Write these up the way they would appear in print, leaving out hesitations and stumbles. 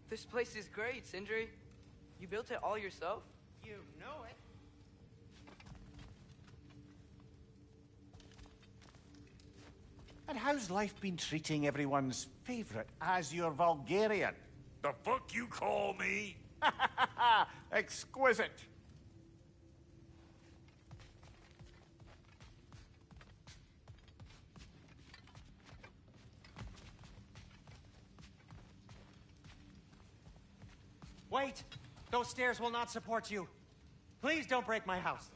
This place is great, Sindri. You built it all yourself? You know it. And how's life been treating everyone's favorite Azure Vulgarian? The fuck you call me? Exquisite. Wait! Those stairs will not support you. Please don't break my house.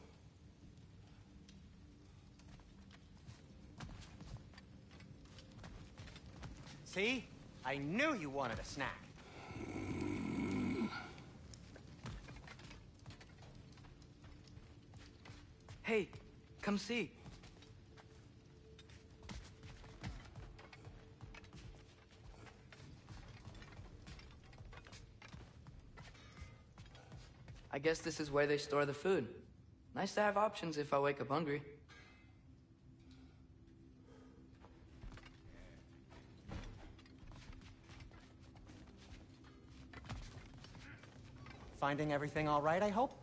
See? I knew you wanted a snack. Hey, come see. I guess this is where they store the food. Nice to have options if I wake up hungry. Finding everything all right, I hope?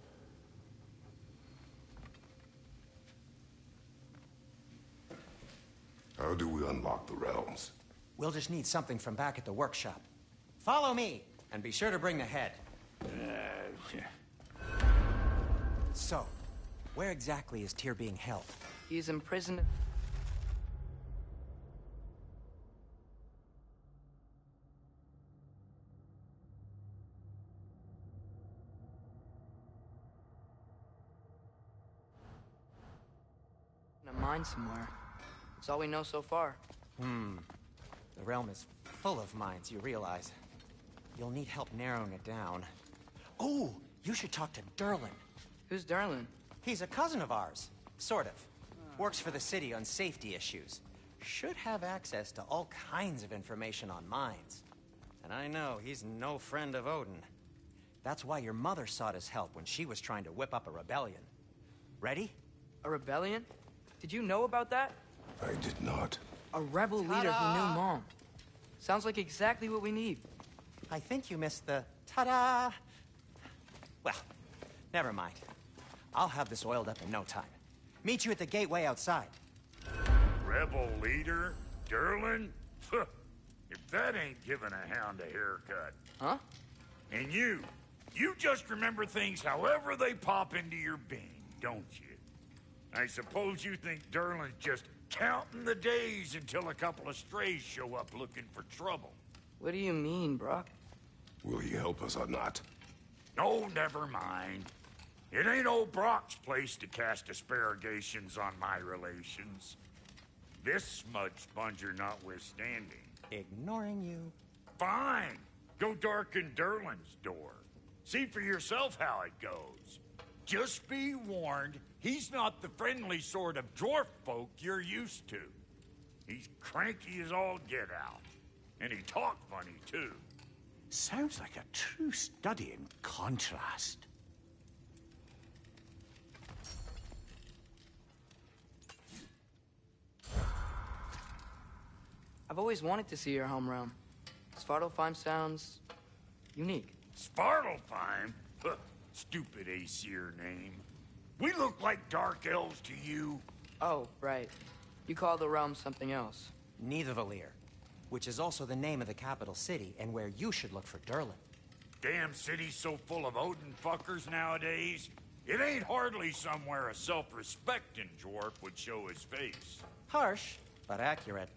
How do we unlock the realms? We'll just need something from back at the workshop. Follow me, and be sure to bring the head. So, where exactly is Tyr being held? He's imprisoned. In a mine somewhere. That's all we know so far. The realm is full of mines, you realize. You'll need help narrowing it down. Oh, you should talk to Durlin. Who's Darlin? He's a cousin of ours. Sort of. Works for the city on safety issues. Should have access to all kinds of information on mines. And I know he's no friend of Odin. That's why your mother sought his help when she was trying to whip up a rebellion. Ready? A rebellion? Did you know about that? I did not. A rebel leader who knew Mom. Sounds like exactly what we need. I think you missed the ta-da! Well, never mind. I'll have this oiled up in no time. Meet you at the gateway outside. Rebel leader? Durlin? If that ain't giving a hound a haircut. Huh? And you just remember things however they pop into your being, don't you? I suppose you think Durlin's just counting the days until a couple of strays show up looking for trouble. What do you mean, Brock? Will he help us or not? Oh, never mind. It ain't old Brock's place to cast asparagations on my relations. This smudge sponger notwithstanding. Ignoring you. Fine. Go darken Durlin's door. See for yourself how it goes. Just be warned, he's not the friendly sort of dwarf folk you're used to. He's cranky as all get out. And he talk funny, too. Sounds like a true study in contrast. I've always wanted to see your home realm. Svartalfheim sounds unique. Svartalfheim? Huh, stupid Aesir name. We look like dark elves to you. Oh, right. You call the realm something else. Nidavellir, which is also the name of the capital city and where you should look for Durlin. Damn city's so full of Odin fuckers nowadays. It ain't hardly somewhere a self-respecting dwarf would show his face. Harsh, but accurate.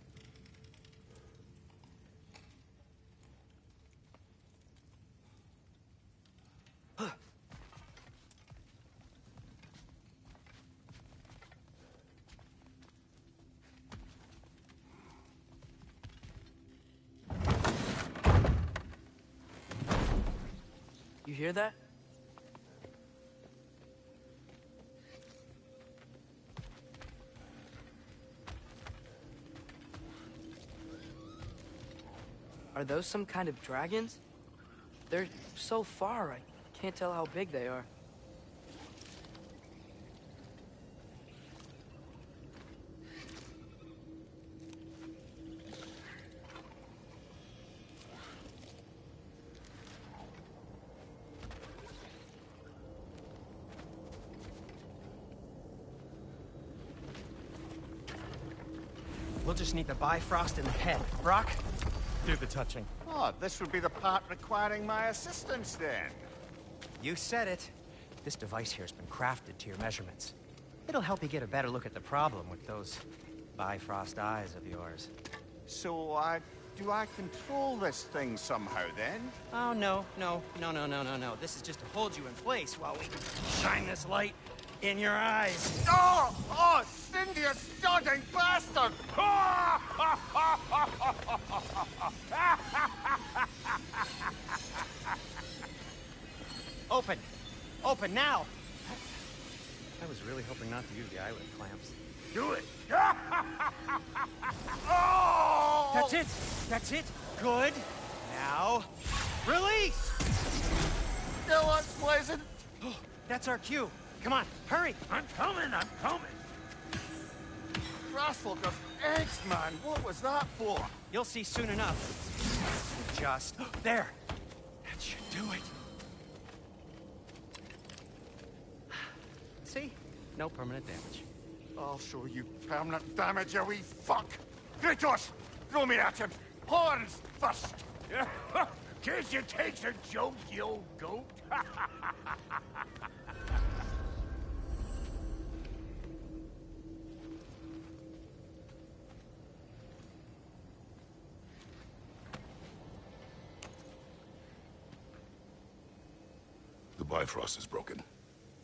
You hear that? Are those some kind of dragons? They're so far, I can't tell how big they are. We'll just need the Bifrost in the head. Brock, do the touching. Oh, this would be the part requiring my assistance then. You said it. This device here has been crafted to your measurements. It'll help you get a better look at the problem with those Bifrost eyes of yours. So, do I control this thing somehow then? Oh, no. This is just to hold you in place while we shine this light in your eyes. Oh! Oh, Cindy, you stunning bastard! Open! Open now! I was really hoping not to use the eyelid clamps. Do it! Oh! That's it! That's it! Good! Now, release! Still unpleasant. Oh, that's our cue. Come on, hurry! I'm coming! Rascal of eggs, man. What was that for? You'll see soon enough. Just... there! That should do it. See? No permanent damage. I'll show you permanent damage, you wee fuck! Kratos! Throw me at him! Horns first! Can't you take a joke, you old goat? The Bifrost is broken.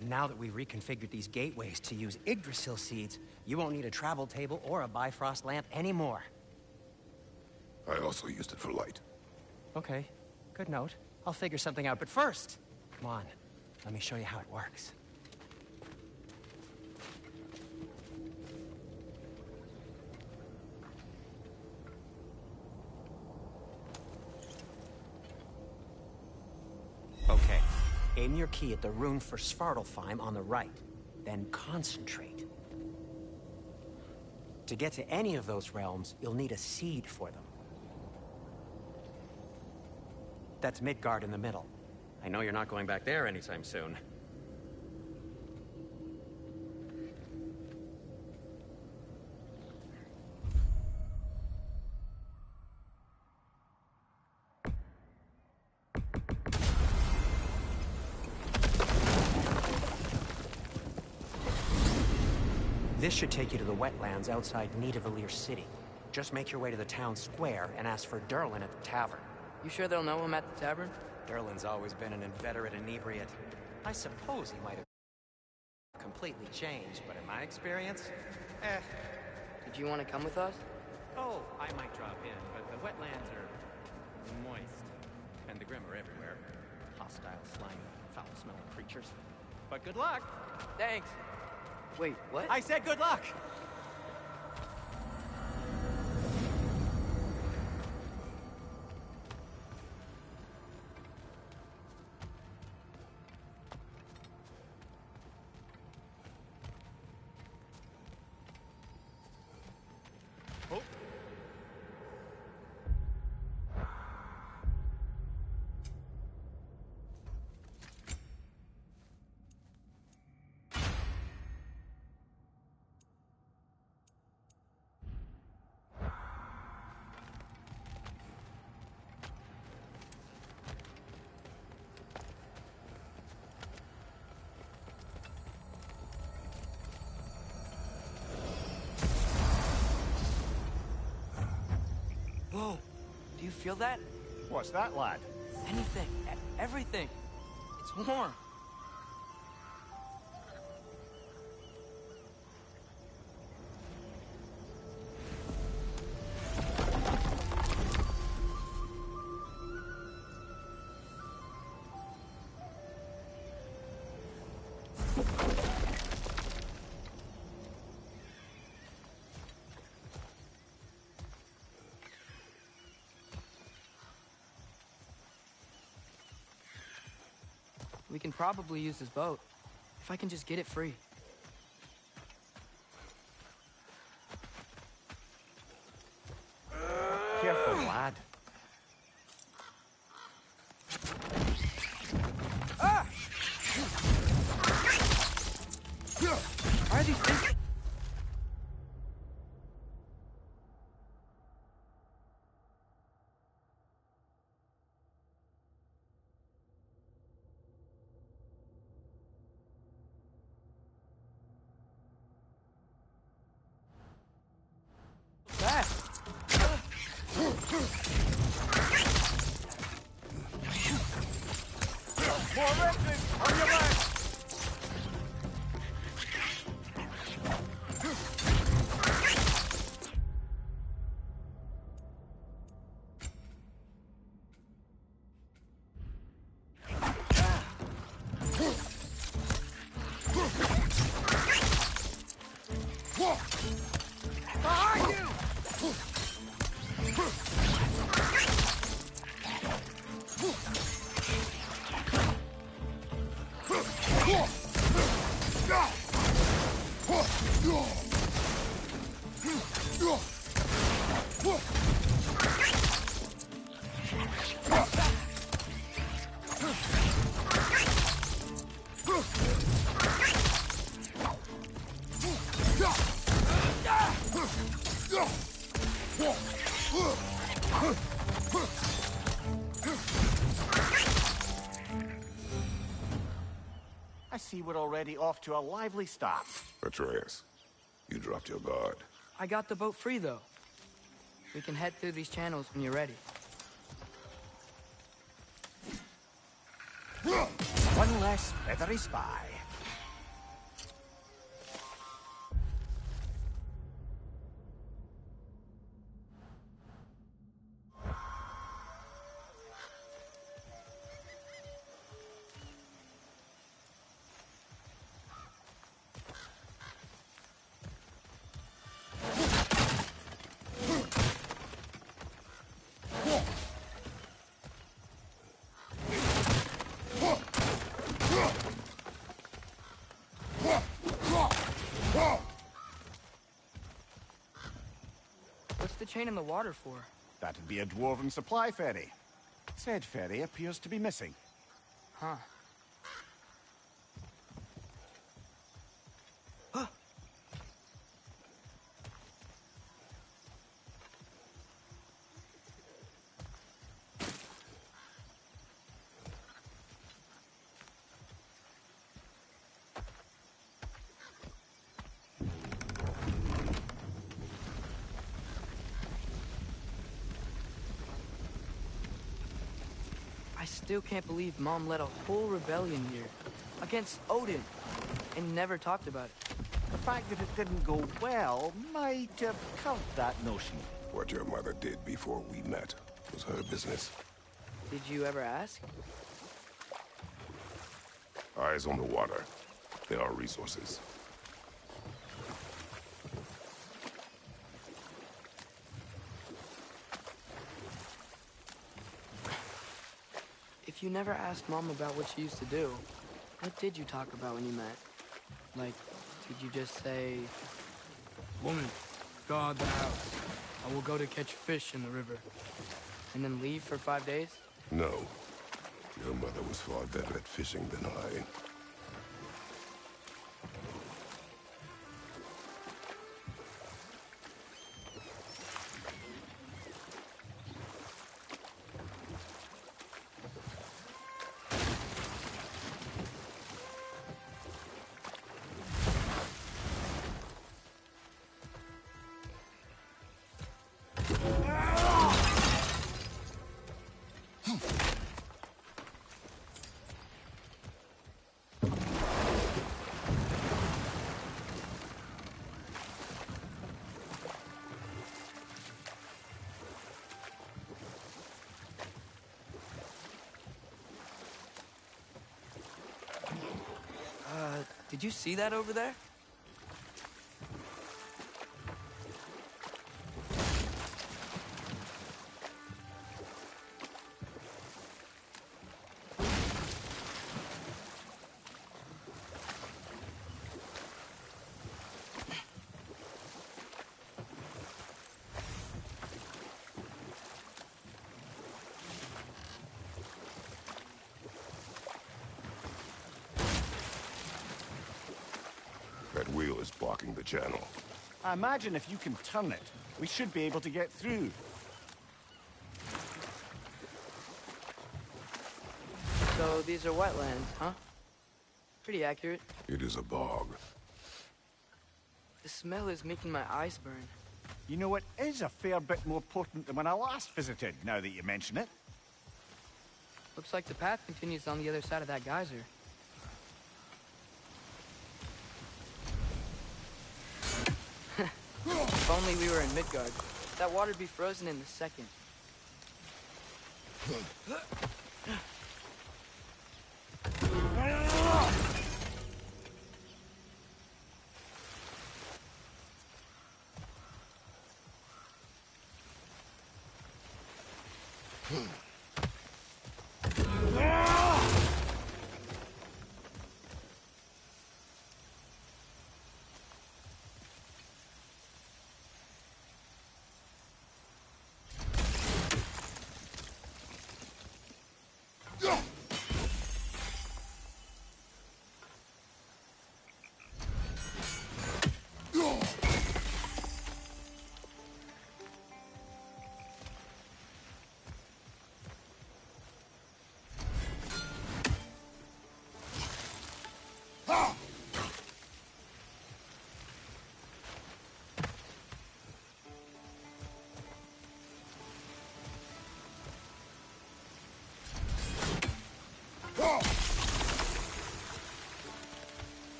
Now that we've reconfigured these gateways to use Yggdrasil seeds, you won't need a travel table or a Bifrost lamp anymore. I also used it for light. Okay, good note. I'll figure something out, but first, come on, let me show you how it works. Okay, aim your key at the rune for Svartalfheim on the right, then concentrate. To get to any of those realms, you'll need a seed for them. That's Midgard in the middle. I know you're not going back there anytime soon. This should take you to the wetlands outside Nidavellir City. Just make your way to the town square and ask for Durlin at the tavern. You sure they'll know him at the tavern? Durlin's always been an inveterate inebriate. I suppose he might have completely changed, but in my experience, Did you want to come with us? Oh, I might drop in, but the wetlands are moist. And the Grimm are everywhere. Hostile, slimy, foul-smelling creatures. But good luck! Thanks. Wait, what? I said good luck! Whoa, do you feel that? What's that, lad? Anything, everything. It's warm. We can probably use this boat, if I can just get it free. Careful, lad. Ah! Why are these things... More wrestling! On your left! I see we're already off to a lively start. Atreus, you dropped your guard. I got the boat free, though. We can head through these channels when you're ready. One less feathery spy. What's the chain in the water for? That'd be a dwarven supply ferry. Said ferry appears to be missing. Huh. I still can't believe Mom led a whole rebellion here. Against Odin. And never talked about it. The fact that it didn't go well might have curbed that notion. What your mother did before we met was her business. Did you ever ask? Eyes on the water. There are resources. If you never asked Mom about what she used to do, what did you talk about when you met? Like, did you just say, "Woman, guard the house. I will go to catch fish in the river," and then leave for 5 days? No. Your mother was far better at fishing than I. Did you see that over there? That wheel is blocking the channel. I imagine if you can turn it, we should be able to get through. So these are wetlands, huh? Pretty accurate. It is a bog. The smell is making my eyes burn. You know, it is a fair bit more potent than when I last visited, now that you mention it. Looks like the path continues on the other side of that geyser. If only we were in Midgard. That water'd be frozen in a second.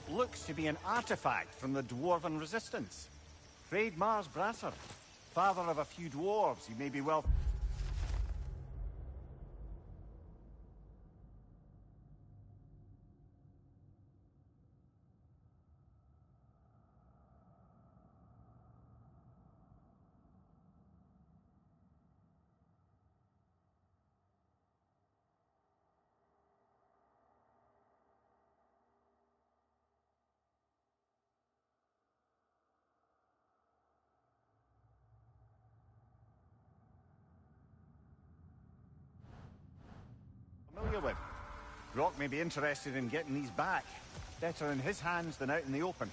Looks to be an artifact from the Dwarven Resistance. Freyd Mars Brasser, father of a few dwarves, you may be well... familiar with. Rock may be interested in getting these back. Better in his hands than out in the open.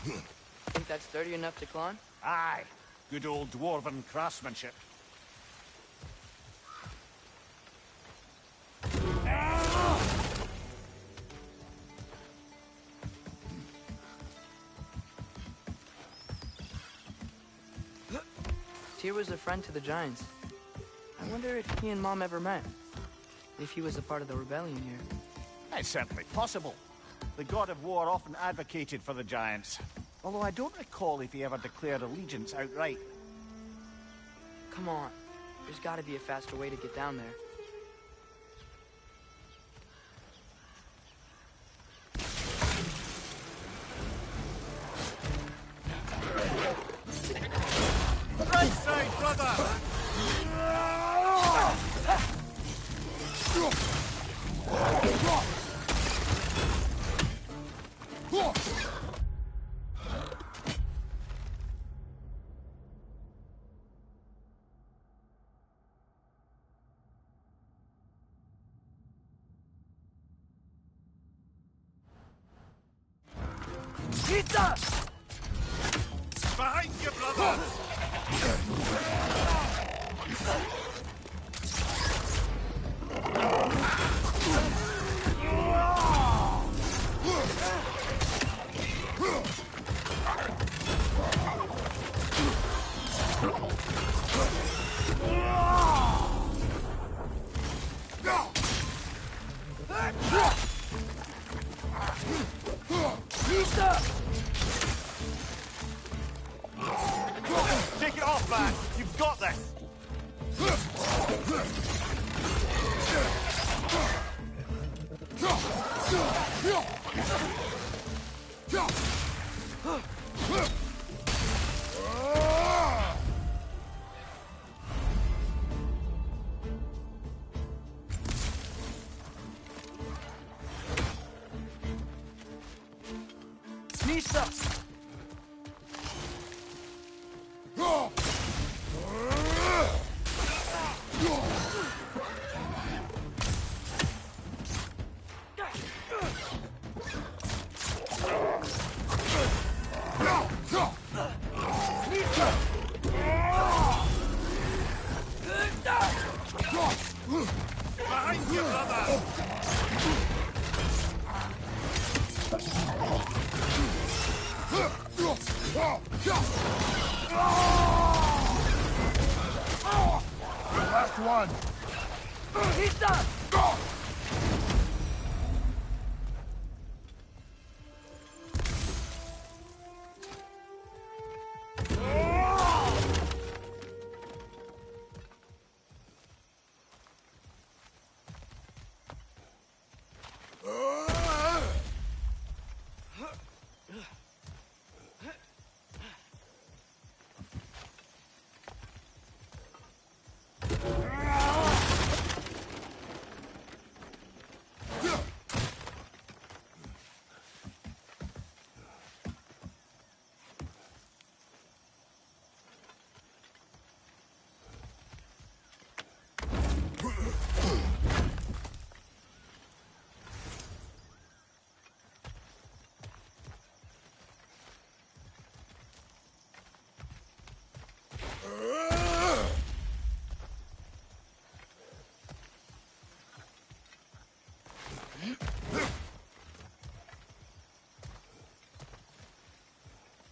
Think that's sturdy enough to climb? Aye. Good old Dwarven craftsmanship. Tyr was a friend to the Giants. I wonder if he and Mom ever met. If he was a part of the rebellion here. It's certainly possible. The god of war often advocated for the Giants. Although I don't recall if he ever declared allegiance outright. Come on. There's gotta be a faster way to get down there. Right side, brother! Pizza! Behind you, brother! Take it off, man! You've got this! Lisa! Behind you, brother! Last one! He's done!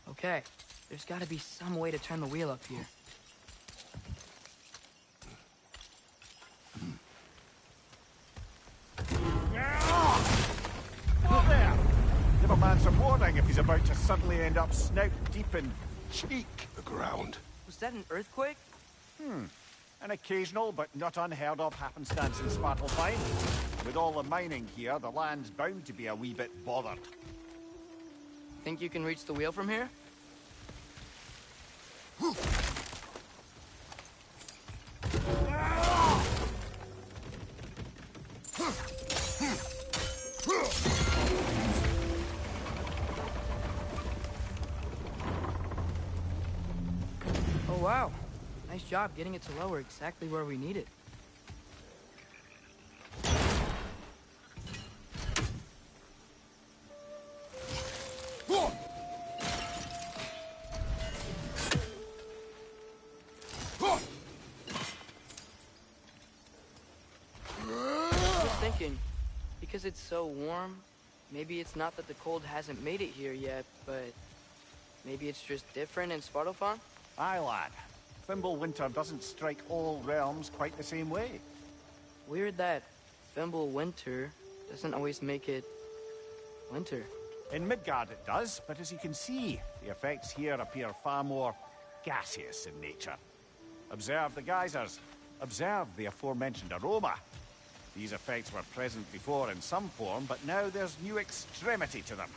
Okay, there's gotta be some way to turn the wheel up here. Oh, there! Give a man some warning if he's about to suddenly end up snout deep in cheek. The ground. Was that an earthquake? An occasional but not unheard of happenstance in Svartalfheim. With all the mining here, the land's bound to be a wee bit bothered. Think you can reach the wheel from here? Oh wow, nice job getting it to lower exactly where we need it. Thinking, because it's so warm, maybe it's not that the cold hasn't made it here yet, but maybe it's just different in Svartalfheim? Aye, lad. Fimbulwinter doesn't strike all realms quite the same way. Weird that Fimbulwinter doesn't always make it winter. In Midgard it does, but as you can see, the effects here appear far more gaseous in nature. Observe the geysers. Observe the aforementioned aroma. These effects were present before in some form, but now there's new extremity to them.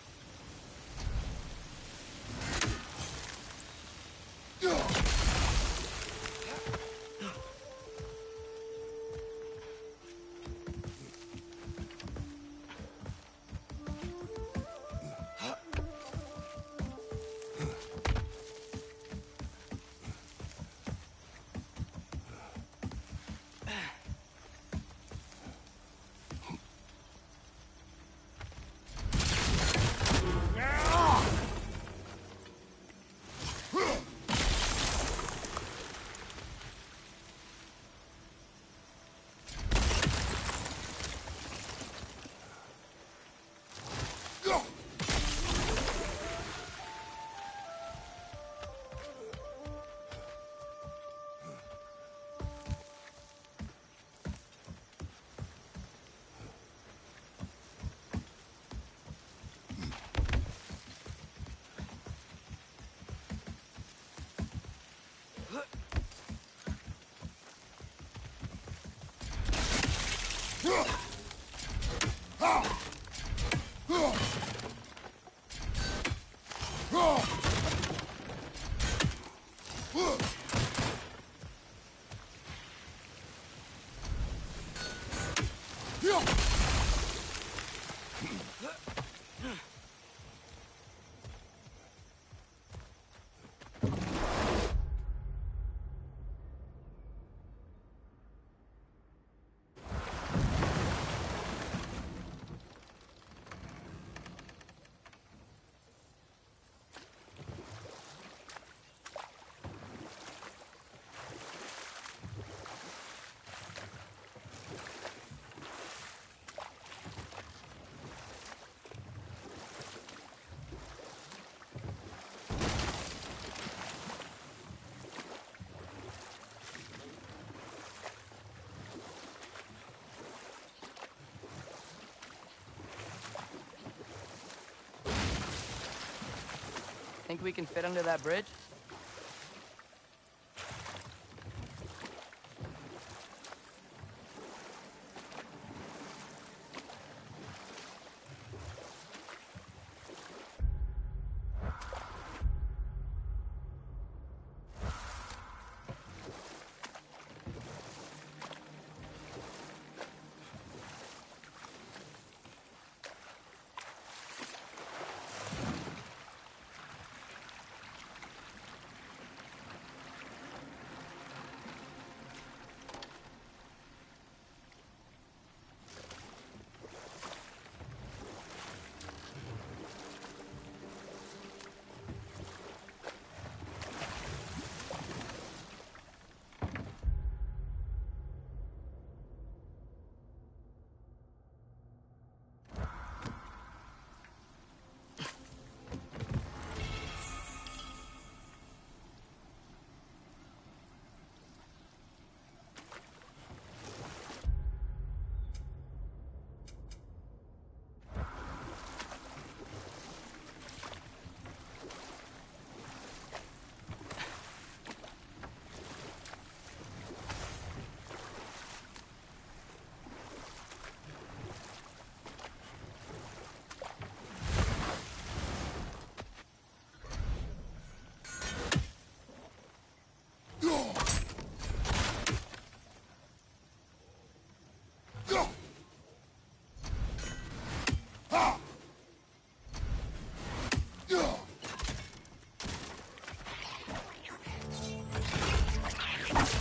Think we can fit under that bridge?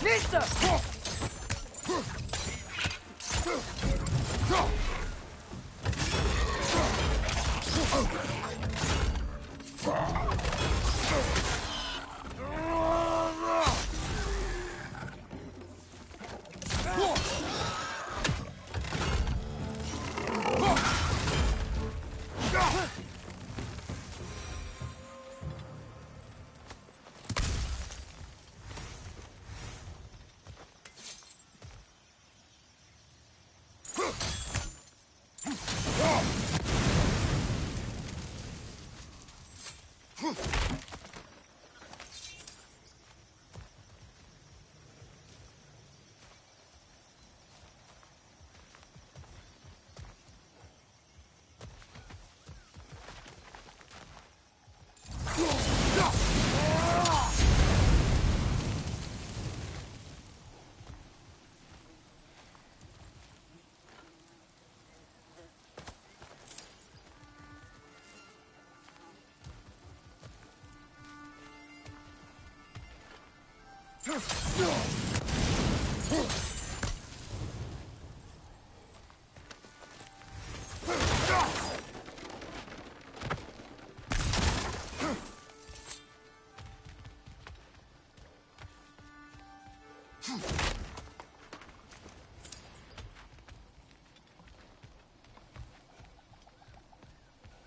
Nista!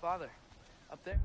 Father, up there?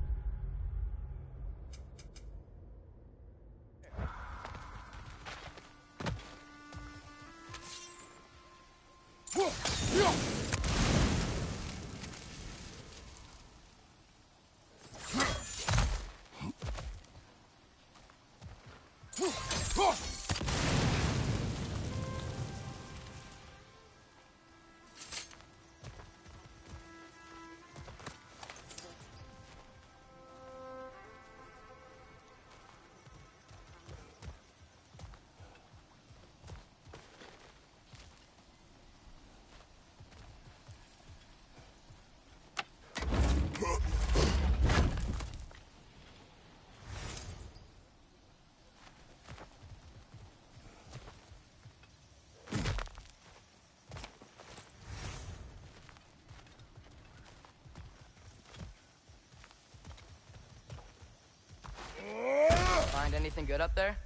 Find anything good up there?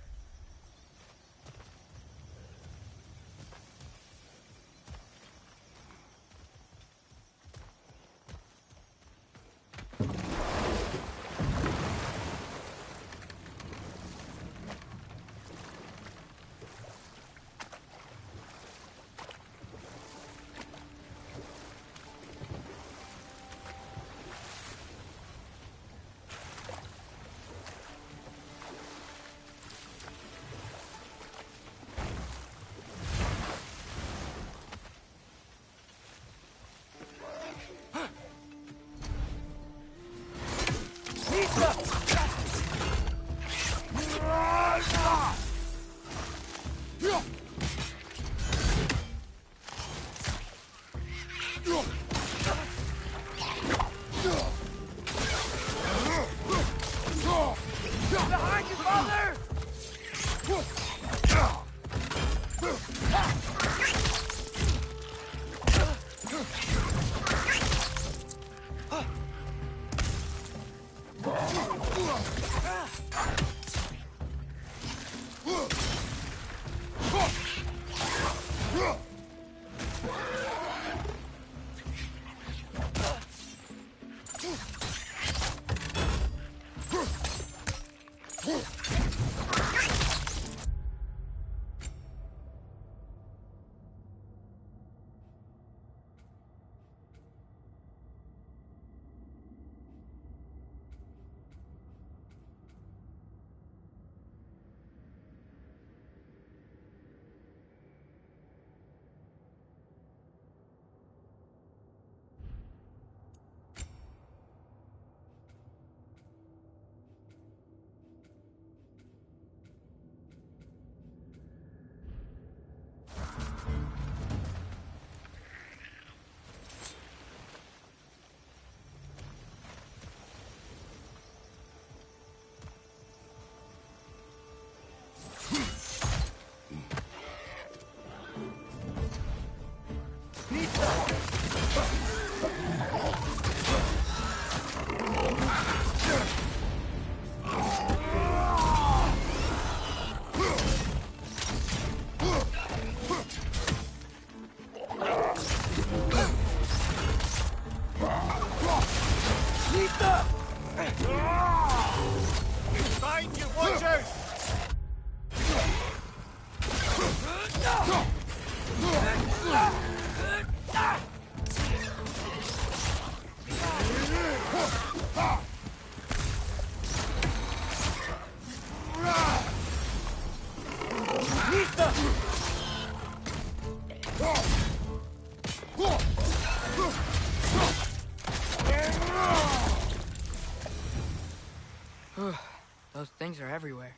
Those things are everywhere.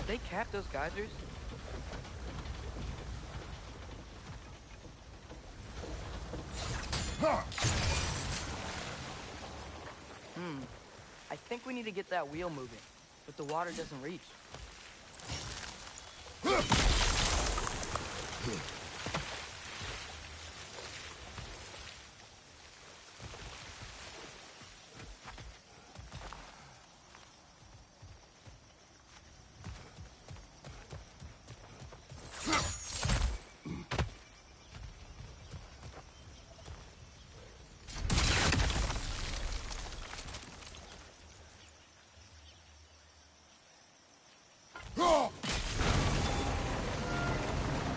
They cap those geysers? I think we need to get that wheel moving, but the water doesn't reach.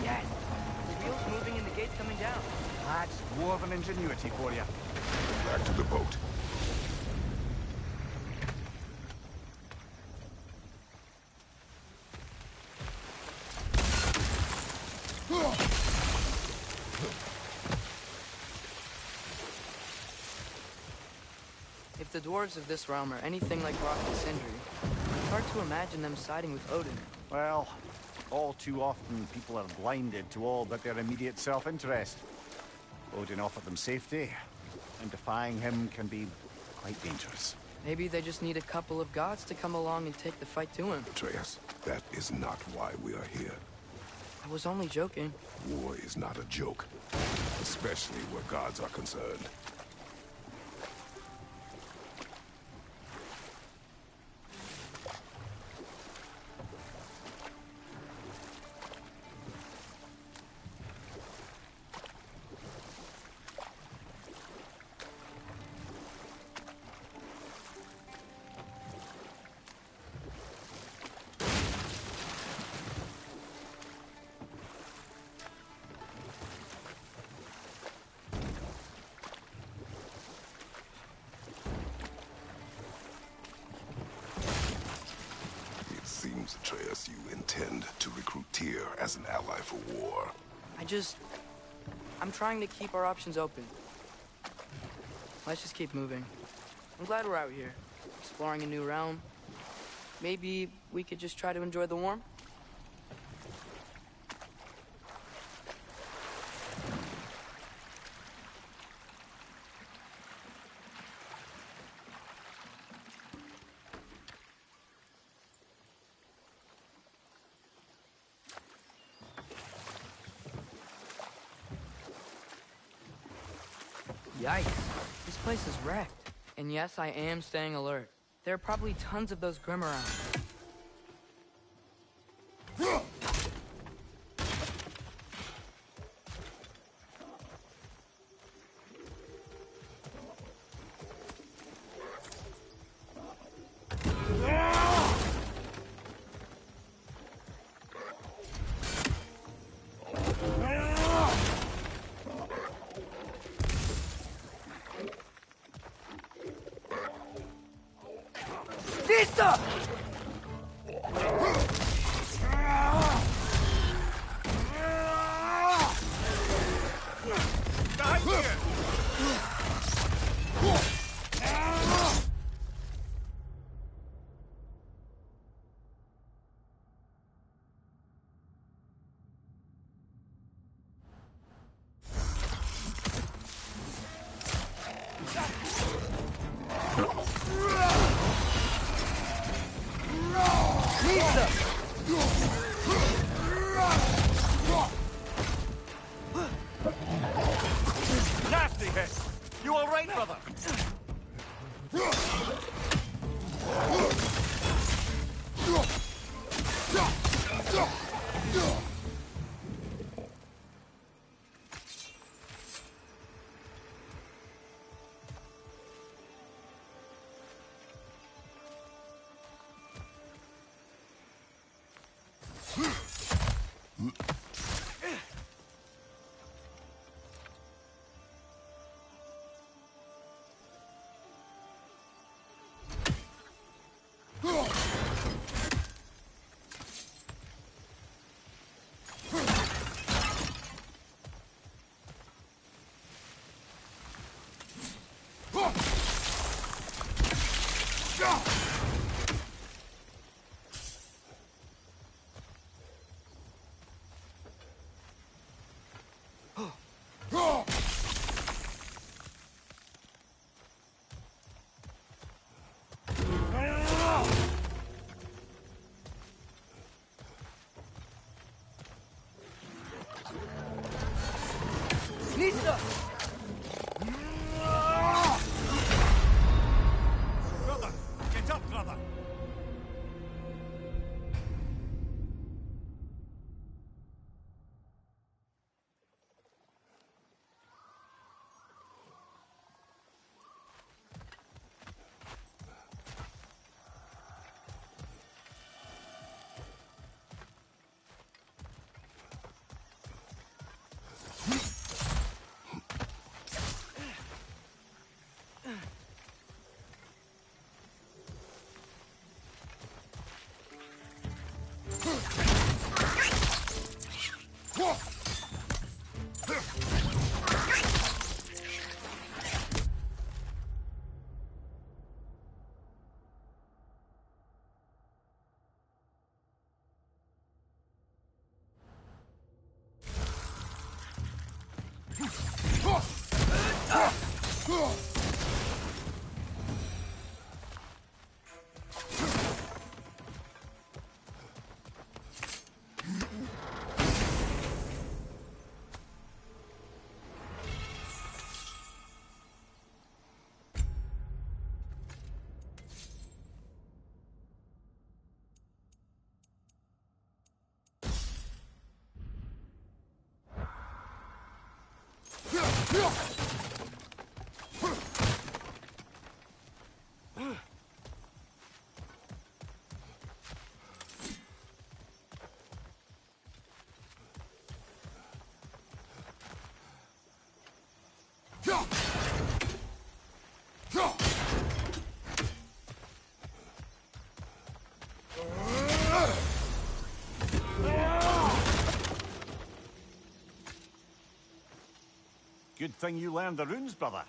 Yes! The wheel's moving and the gate's coming down. That's dwarven ingenuity for you. Back to the boat. If the dwarves of this realm are anything like Rock and Sindri, it's hard to imagine them siding with Odin. Well, all too often people are blinded to all but their immediate self-interest. Odin offered them safety, and defying him can be quite dangerous. Maybe they just need a couple of gods to come along and take the fight to him. Atreus, that is not why we are here. I was only joking. War is not a joke, especially where gods are concerned. Seems, Atreus, you intend to recruit Tyr as an ally for war. I'm trying to keep our options open. Let's just keep moving. I'm glad we're out here, exploring a new realm. Maybe we could just try to enjoy the warmth? Yikes. This place is wrecked. And yes, I am staying alert. There are probably tons of those Grimm around. Nasty hit! You all right, brother? Nista! Brother! Get up, brother! Good thing you learned the runes, brother.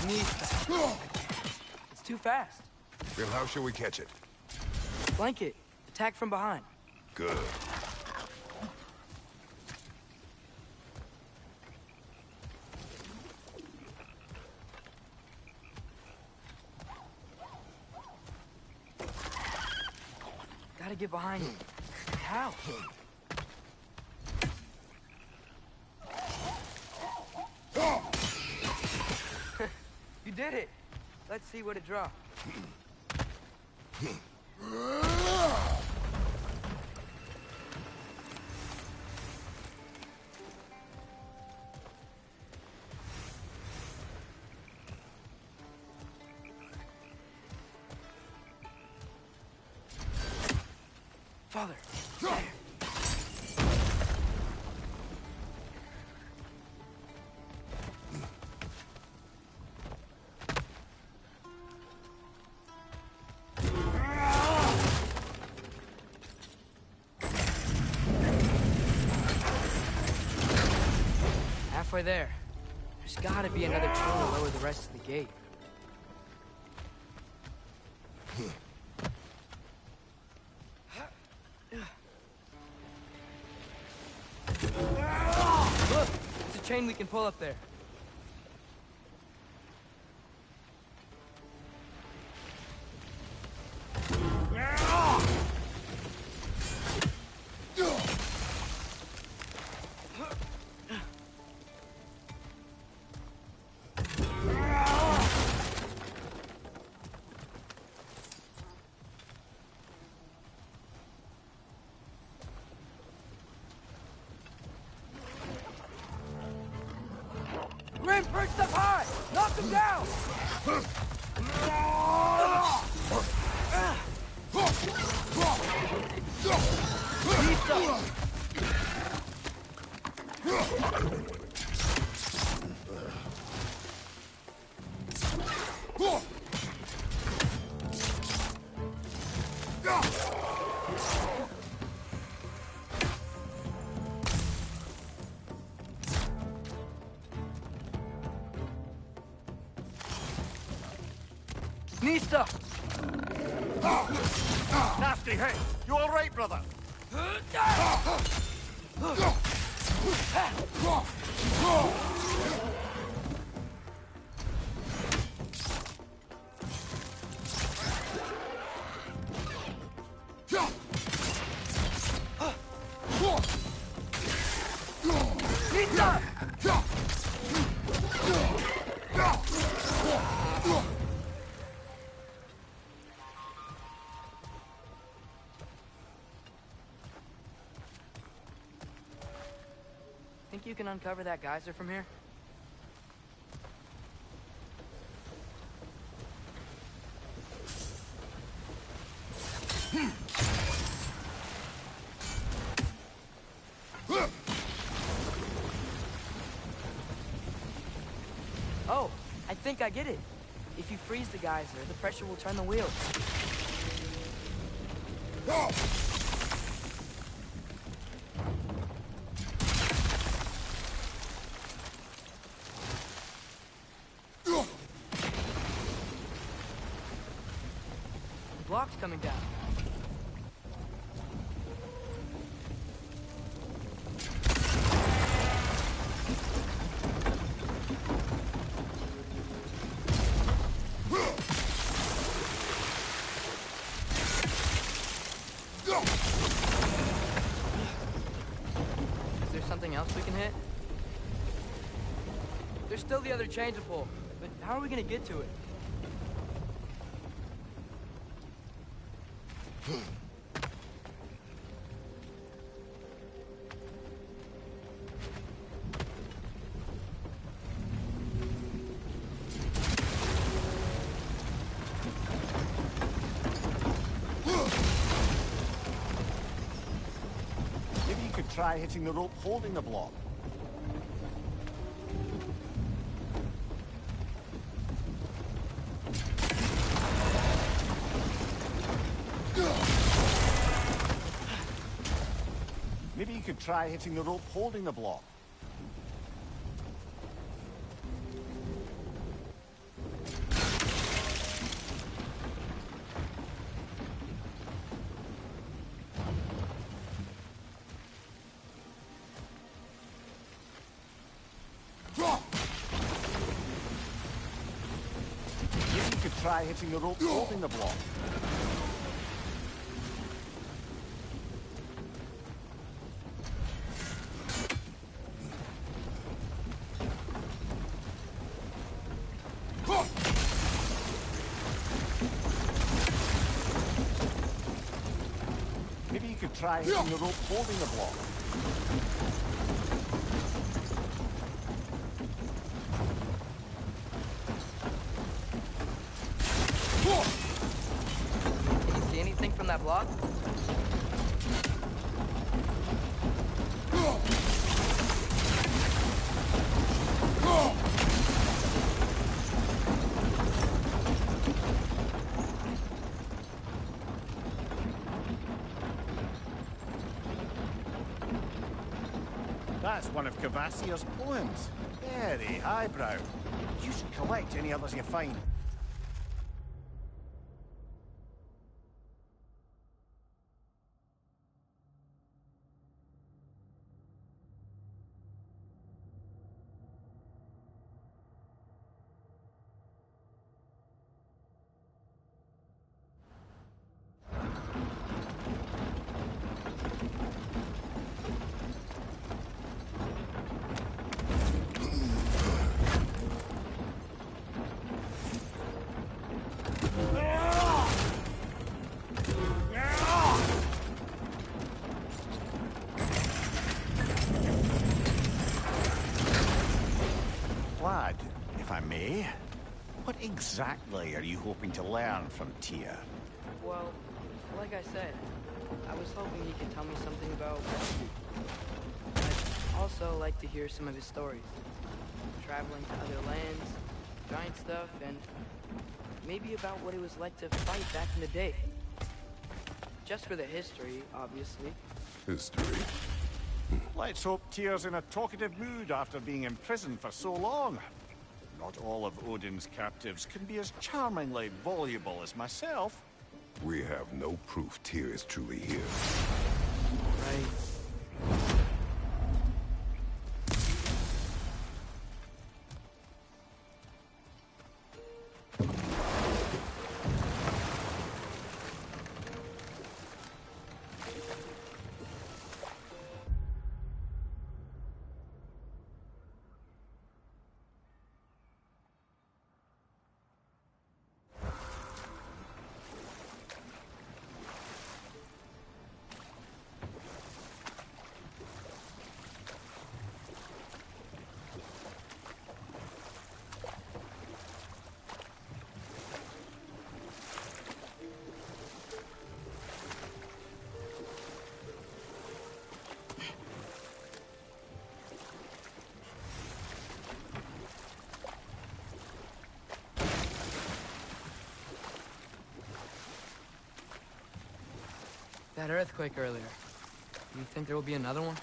Nista. It's too fast. Then how shall we catch it? Flank it. Attack from behind. Good. Gotta get behind you. How? You did it. Let's see what it dropped. Father, there. Halfway there. There's gotta be another tunnel to lower the rest of the gate. Look! It's a chain we can pull up there. Grim, perched up high! Knock him down! Nista! Nasty hit! You all right, brother? Nista! Think you can uncover that geyser from here? Oh, I think I get it. If you freeze the geyser, the pressure will turn the wheels. The block's coming down. Is there something else we can hit? There's still the other chain to pull, but how are we gonna get to it? Maybe you could try hitting the rope holding the block. Maybe you could try hitting the rope holding the block. Maybe you could try hitting the rope holding the block. Maybe you could try hitting the rope holding the block. Can you see anything from that block? That's one of Cavassier's poems. Very highbrow. You should collect any others you find. Lad, if I may, what exactly are you hoping to learn from Tyr? Well, like I said, I was hoping he could tell me something about... I'd also like to hear some of his stories. Traveling to other lands, giant stuff, and maybe about what it was like to fight back in the day. Just for the history, obviously. History. Let's hope Tyr's in a talkative mood after being in prison for so long. Not all of Odin's captives can be as charmingly voluble as myself. We have no proof Tyr is truly here. Right. That earthquake earlier. Do you think there will be another one?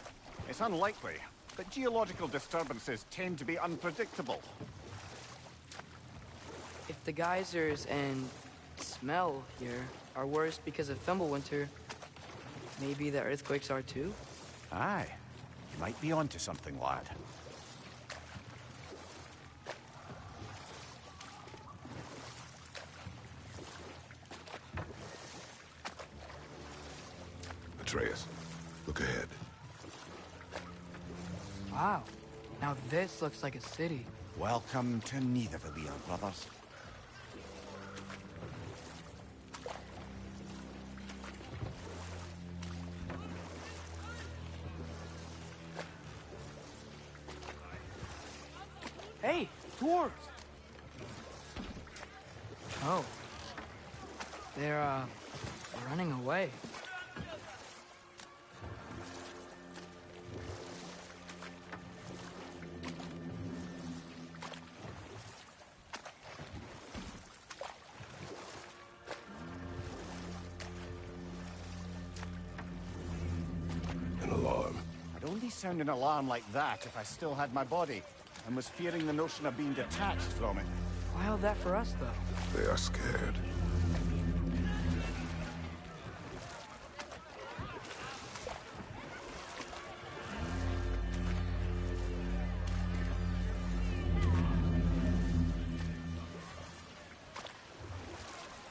It's unlikely, but geological disturbances tend to be unpredictable. If the geysers and smell here are worse because of Fimbulwinter, maybe the earthquakes are too? Aye, you might be onto something, lad. Atreus, look ahead. Wow. Now this looks like a city. Welcome to Nidavellir, brothers. Hey, dwarves! Oh. They're running away. An alarm. I'd only sound an alarm like that if I still had my body, and was fearing the notion of being detached from it. Why all that for us, though? They are scared.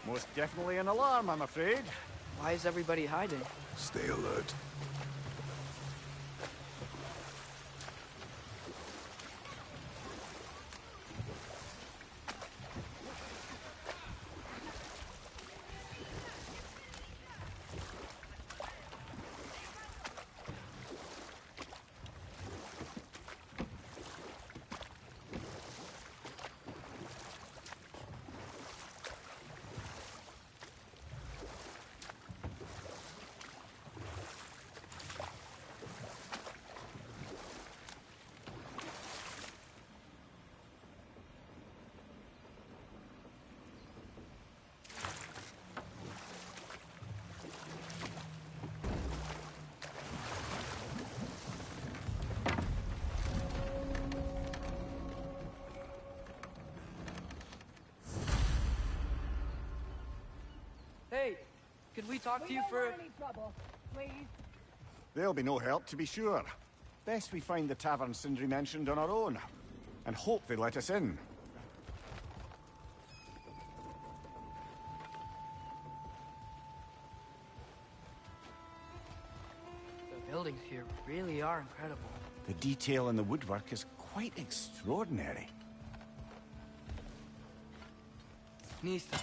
Most definitely an alarm, I'm afraid. Why is everybody hiding? Stay alert. Hey, could we talk to you for... any trouble, please. There'll be no help, to be sure. Best we find the tavern Sindri mentioned on our own, and hope they let us in. The buildings here really are incredible. The detail in the woodwork is quite extraordinary. Nista.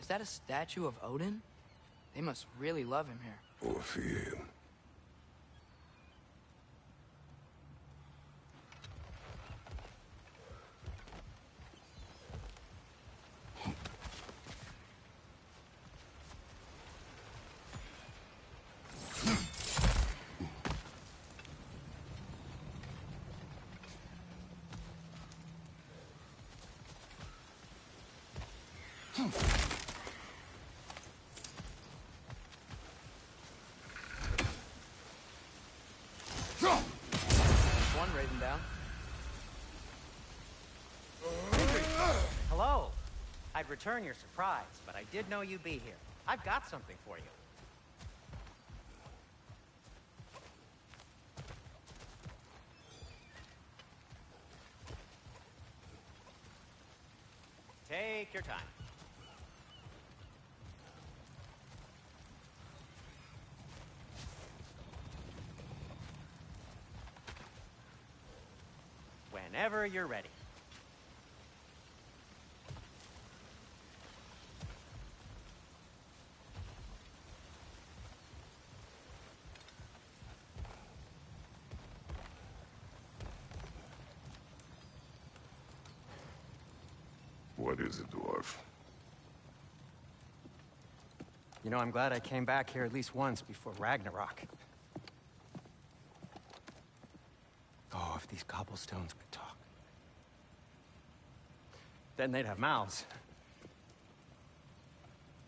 Is that a statue of Odin? They must really love him here. Or fear him. One raven down. Hello. I'd return your surprise, but I did know you'd be here. I've got something for you. Take your time. Whenever you're ready. What is it, dwarf? You know, I'm glad I came back here at least once before Ragnarok. Oh, if these cobblestones could talk. Then they'd have mouths.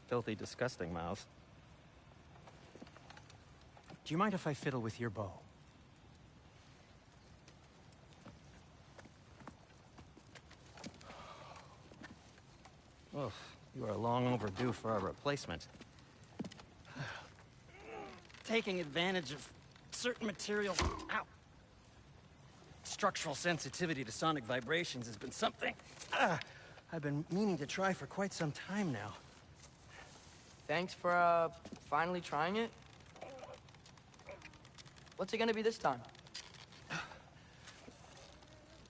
Filthy, disgusting mouths. Do you mind if I fiddle with your bow? Oh, you are long overdue for a replacement. Taking advantage of certain materials. Ow! Structural sensitivity to sonic vibrations has been something I've been meaning to try for quite some time now. Thanks for, finally trying it. What's it gonna be this time?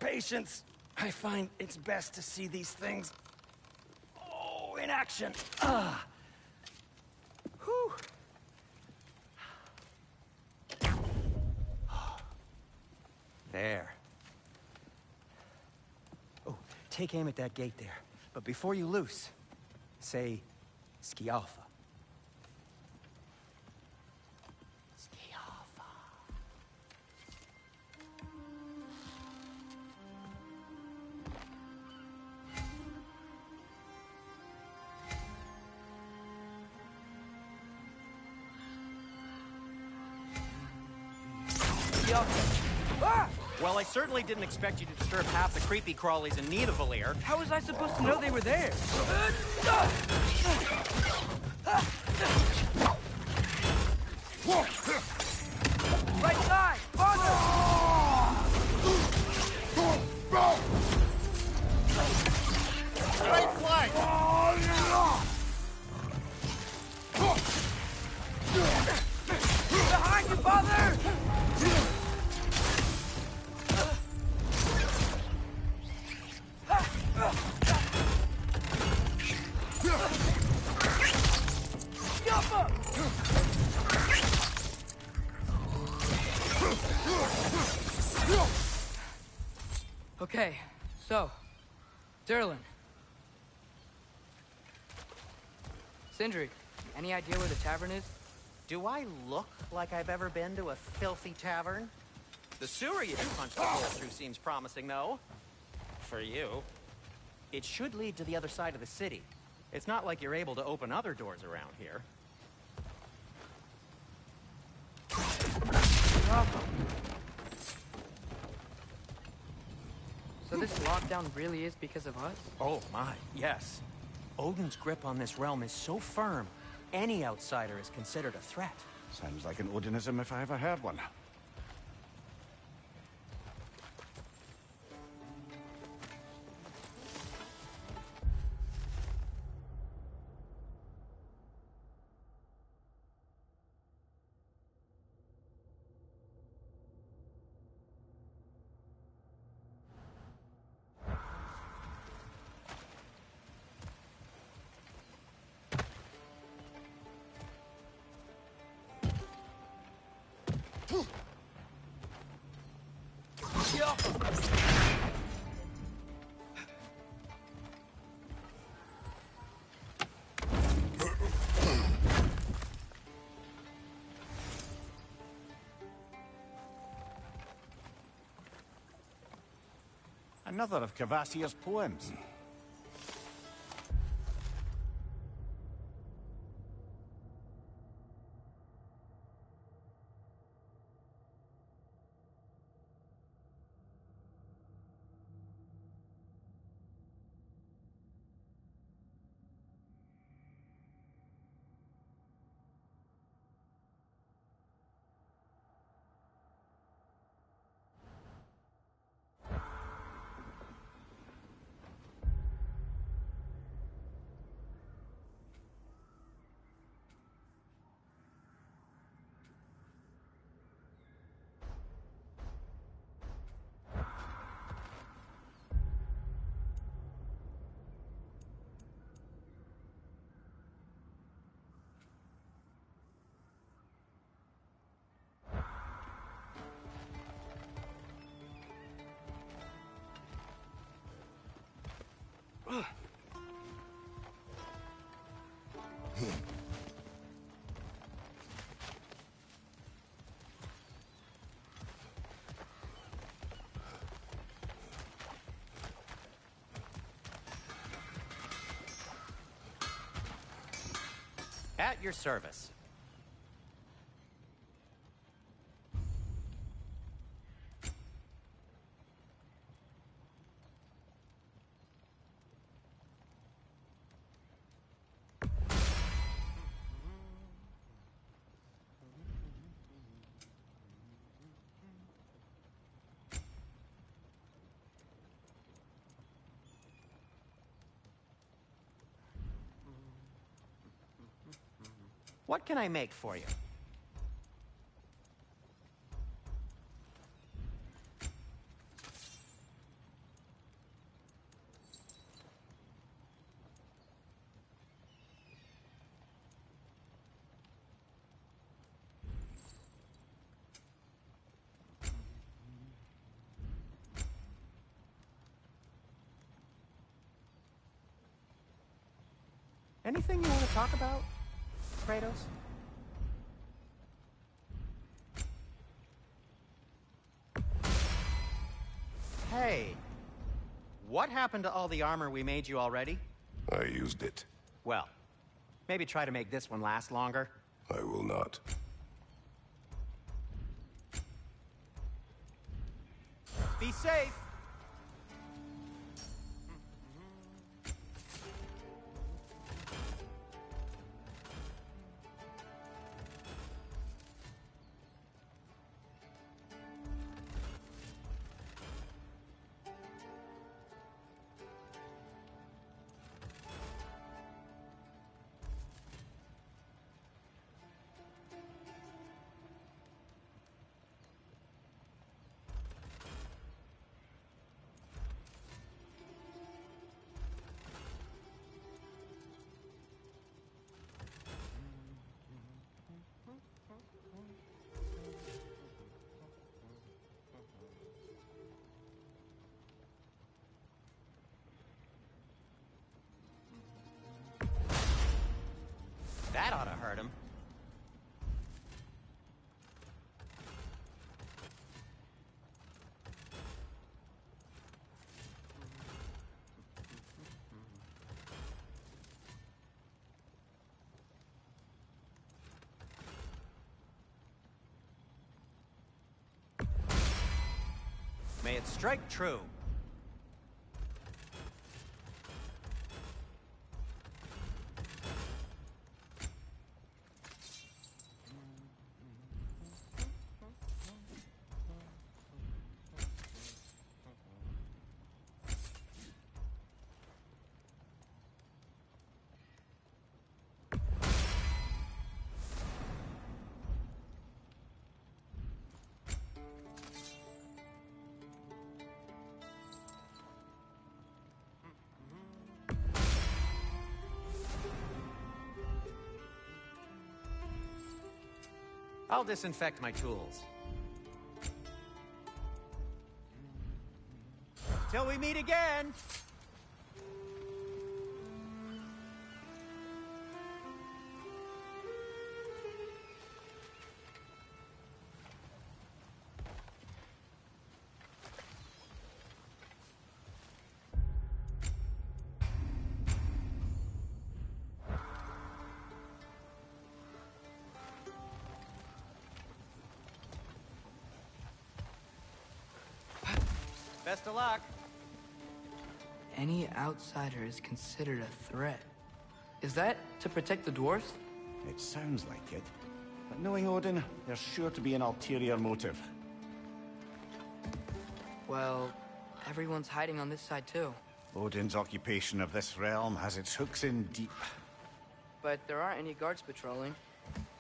Patience. I find it's best to see these things, in action. Whew. There. Oh, take aim at that gate there. But before you loose, say, Skialfa. Skialfa. Yo. Ah! Well, I certainly didn't expect you to disturb half the creepy crawlies in need of Valir. How was I supposed to know they were there? Right side! Father! Right flank! Behind you, father! Okay, so, Durlin. Sindri, any idea where the tavern is? Do I look like I've ever been to a filthy tavern? The sewer you do punch the hole through seems promising, though. For you. It should lead to the other side of the city. It's not like you're able to open other doors around here. So this lockdown really is because of us? Oh my, yes. Odin's grip on this realm is so firm, any outsider is considered a threat. Sounds like an Odinism if I ever heard one. Another of Kvasir's poems. At your service. What can I make for you? Anything you want to talk about, Kratos? Hey, what happened to all the armor we made you already? I used it. Well, maybe try to make this one last longer. I will not. Be safe. That ought to hurt him. May it strike true. I'll disinfect my tools. Till we meet again! Best of luck. Any outsider is considered a threat. Is that to protect the dwarves? It sounds like it. But knowing Odin, there's sure to be an ulterior motive. Well, everyone's hiding on this side too. Odin's occupation of this realm has its hooks in deep. But there aren't any guards patrolling.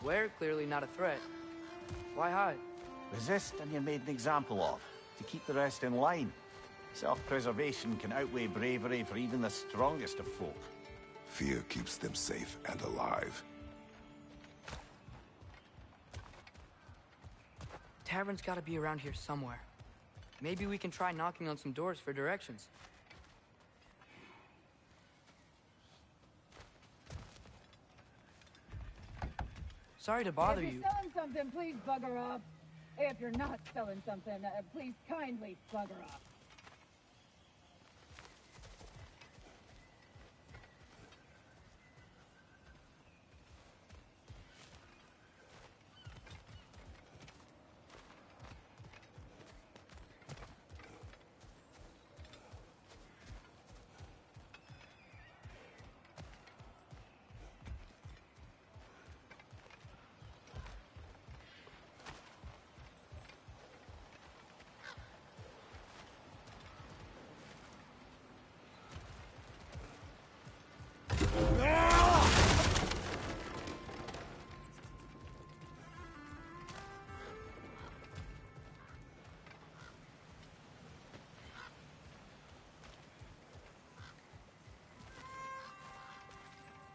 We're clearly not a threat. Why hide? Resist and you're made an example of, to keep the rest in line. Self-preservation can outweigh bravery for even the strongest of folk. Fear keeps them safe and alive. Tavern's gotta be around here somewhere. Maybe we can try knocking on some doors for directions. Sorry to bother If you. you're selling something, please bugger off. If you're not selling something, please kindly bugger off.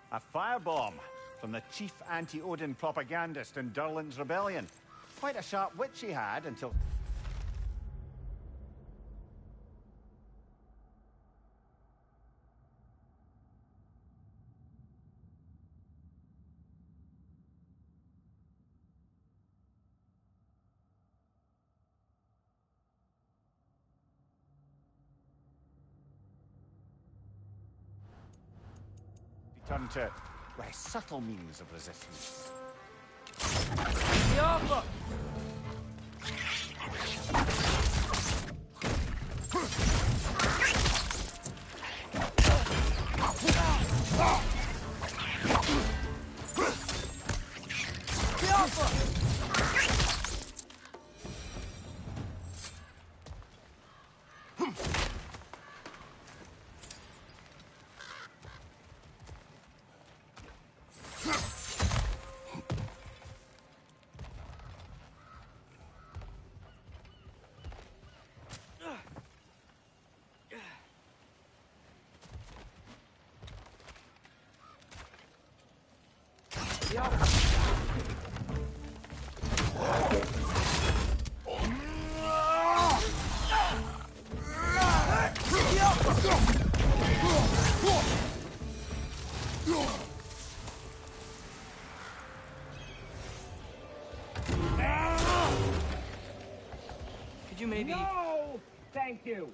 A firebomb from the chief anti-Odin propagandist in Durlin's rebellion. Quite a sharp wit she had until... turned to less subtle means of resistance. Yoppa! Could you maybe... No! Thank you.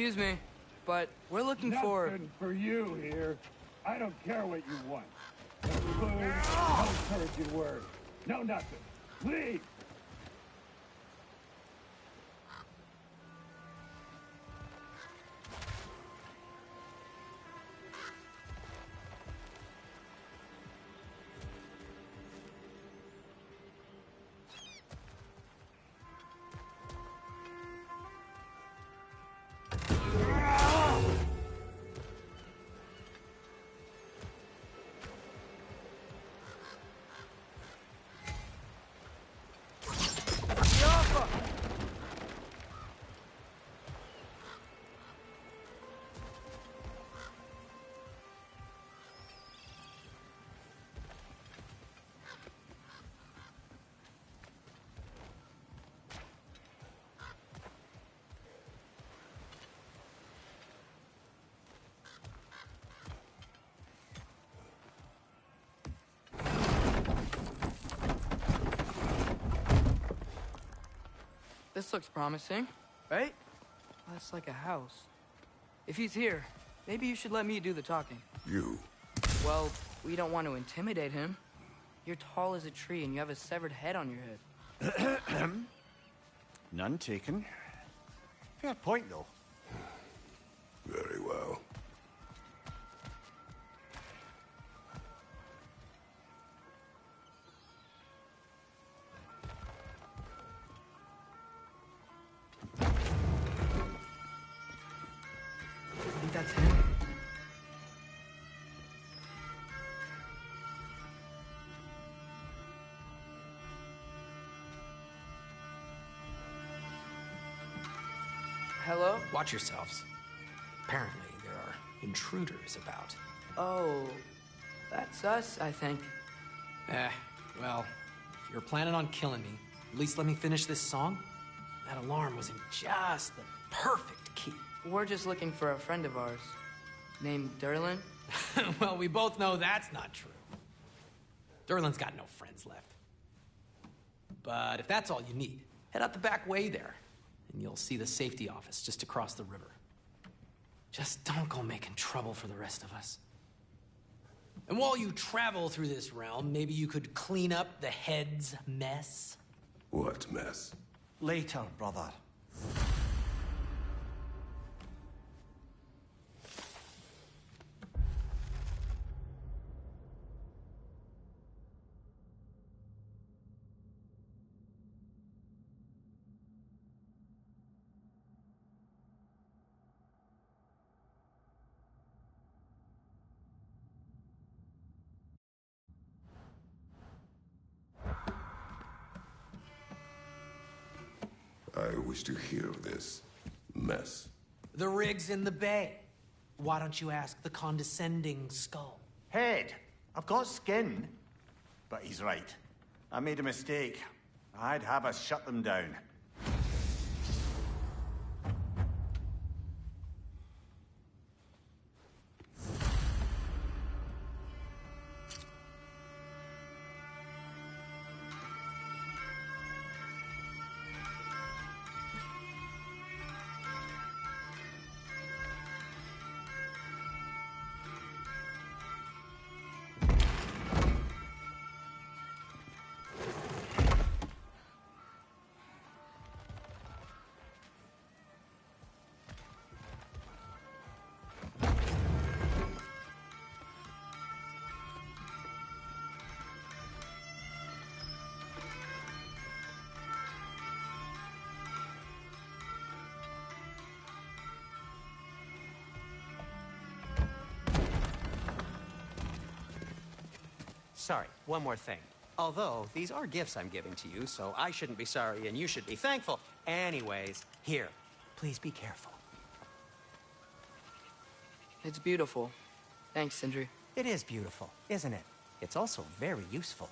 Excuse me, but we're looking for... Nothing for you here. I don't care what you want. No food, no encouraging words. No nothing. Leave! This looks promising, right? Well, that's like a house. If he's here, maybe you should let me do the talking. You. Well, we don't want to intimidate him. You're tall as a tree and you have a severed head on your head. None taken. Fair point, though. Very well. I think that's him. Hello? Watch yourselves. Apparently, there are intruders about. Oh, that's us, I think. Well, if you're planning on killing me, at least let me finish this song. That alarm was in just the perfect key. We're just looking for a friend of ours named Durlin. Well, we both know that's not true. Durlin's got no friends left. But if that's all you need, head out the back way there, and you'll see the safety office just across the river. Just don't go making trouble for the rest of us. And while you travel through this realm, maybe you could clean up the head's mess? What mess? Later, brother. I wish to hear of this mess. The rig's in the bay. Why don't you ask the condescending Skull? Head, I've got skin. But he's right. I made a mistake. I'd have us shut them down. Sorry, one more thing. Although, these are gifts I'm giving to you, so I shouldn't be sorry and you should be thankful. Anyways, here, please be careful. It's beautiful. Thanks, Sindri. It is beautiful, isn't it? It's also very useful.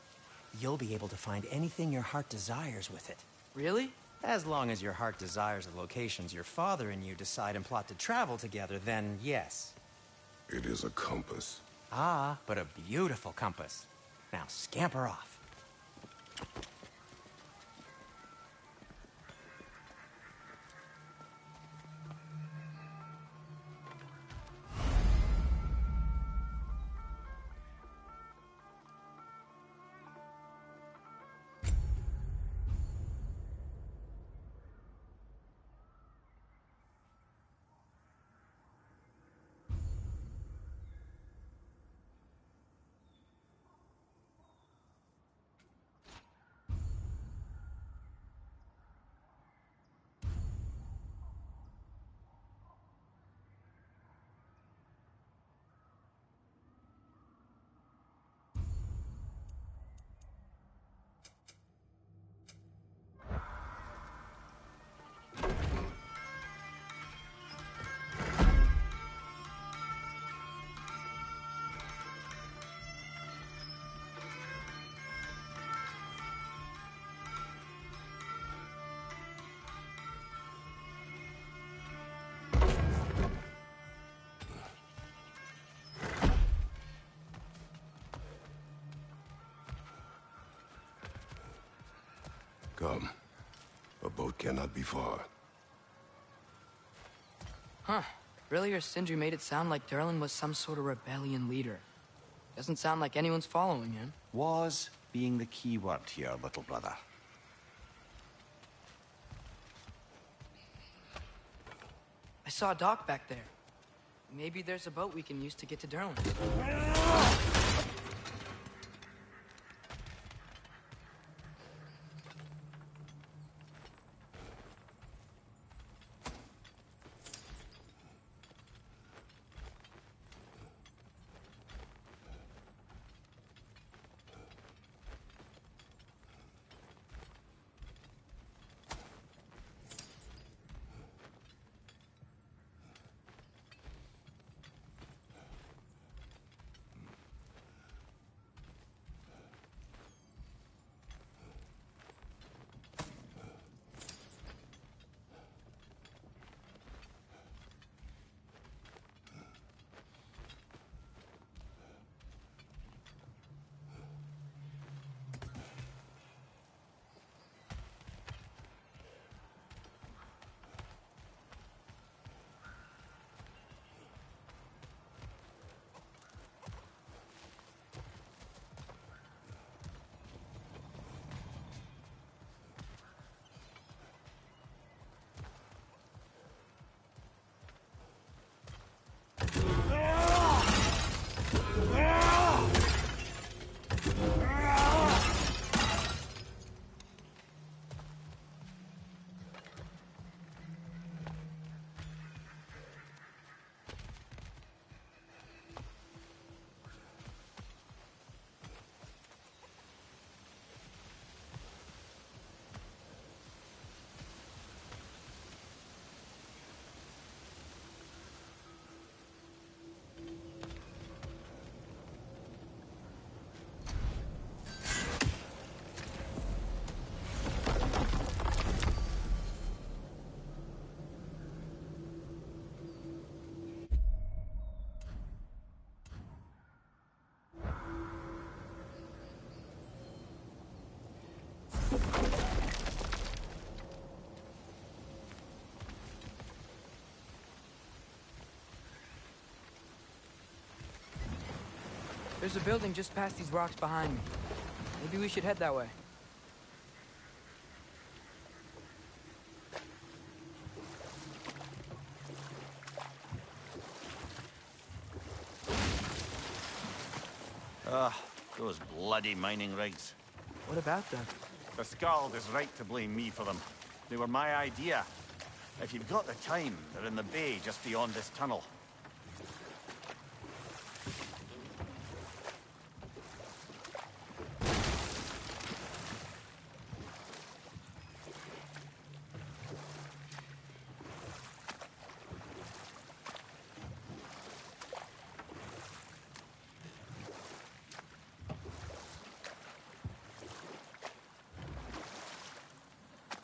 You'll be able to find anything your heart desires with it. Really? As long as your heart desires the locations your father and you decide and plot to travel together, then yes. It is a compass. Ah, but a beautiful compass. Now scamper off. Come. A boat cannot be far. Huh. Earlier, Sindri made it sound like Durlin was some sort of rebellion leader. Doesn't sound like anyone's following him. Was being the key word here, little brother. I saw a dock back there. Maybe there's a boat we can use to get to Durlin. There's a building just past these rocks behind me. Maybe we should head that way. Ah, those bloody mining rigs. What about them? The Skald is right to blame me for them. They were my idea. If you've got the time, they're in the bay just beyond this tunnel.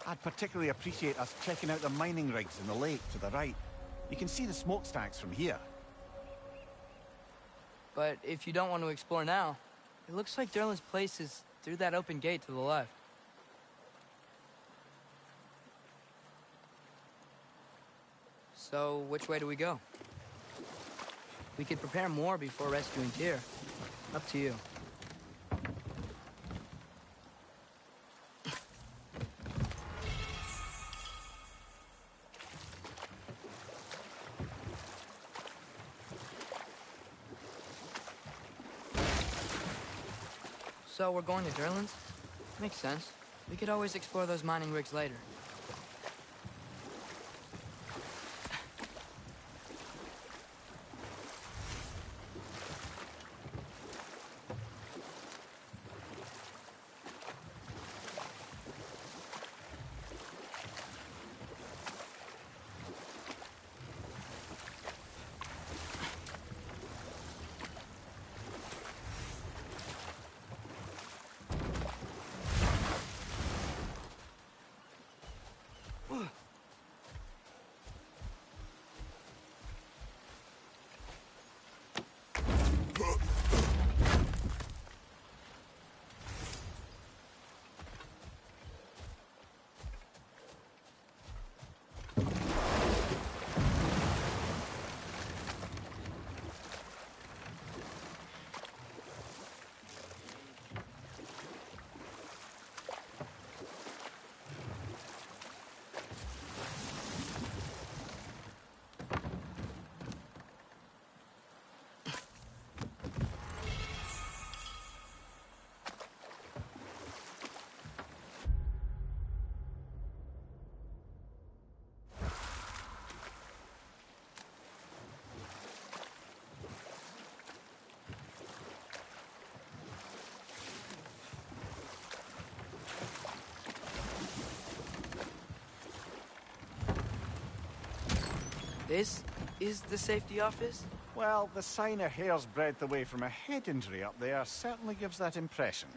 I'd particularly appreciate us checking out the mining rigs in the lake to the right. You can see the smokestacks from here. But if you don't want to explore now, it looks like Durlin's place is through that open gate to the left. So, which way do we go? We could prepare more before rescuing Tyr. Up to you. So we're going to Durlin's? Makes sense. We could always explore those mining rigs later. This is the safety office? Well, the sign a hair's breadth away from a head injury up there certainly gives that impression.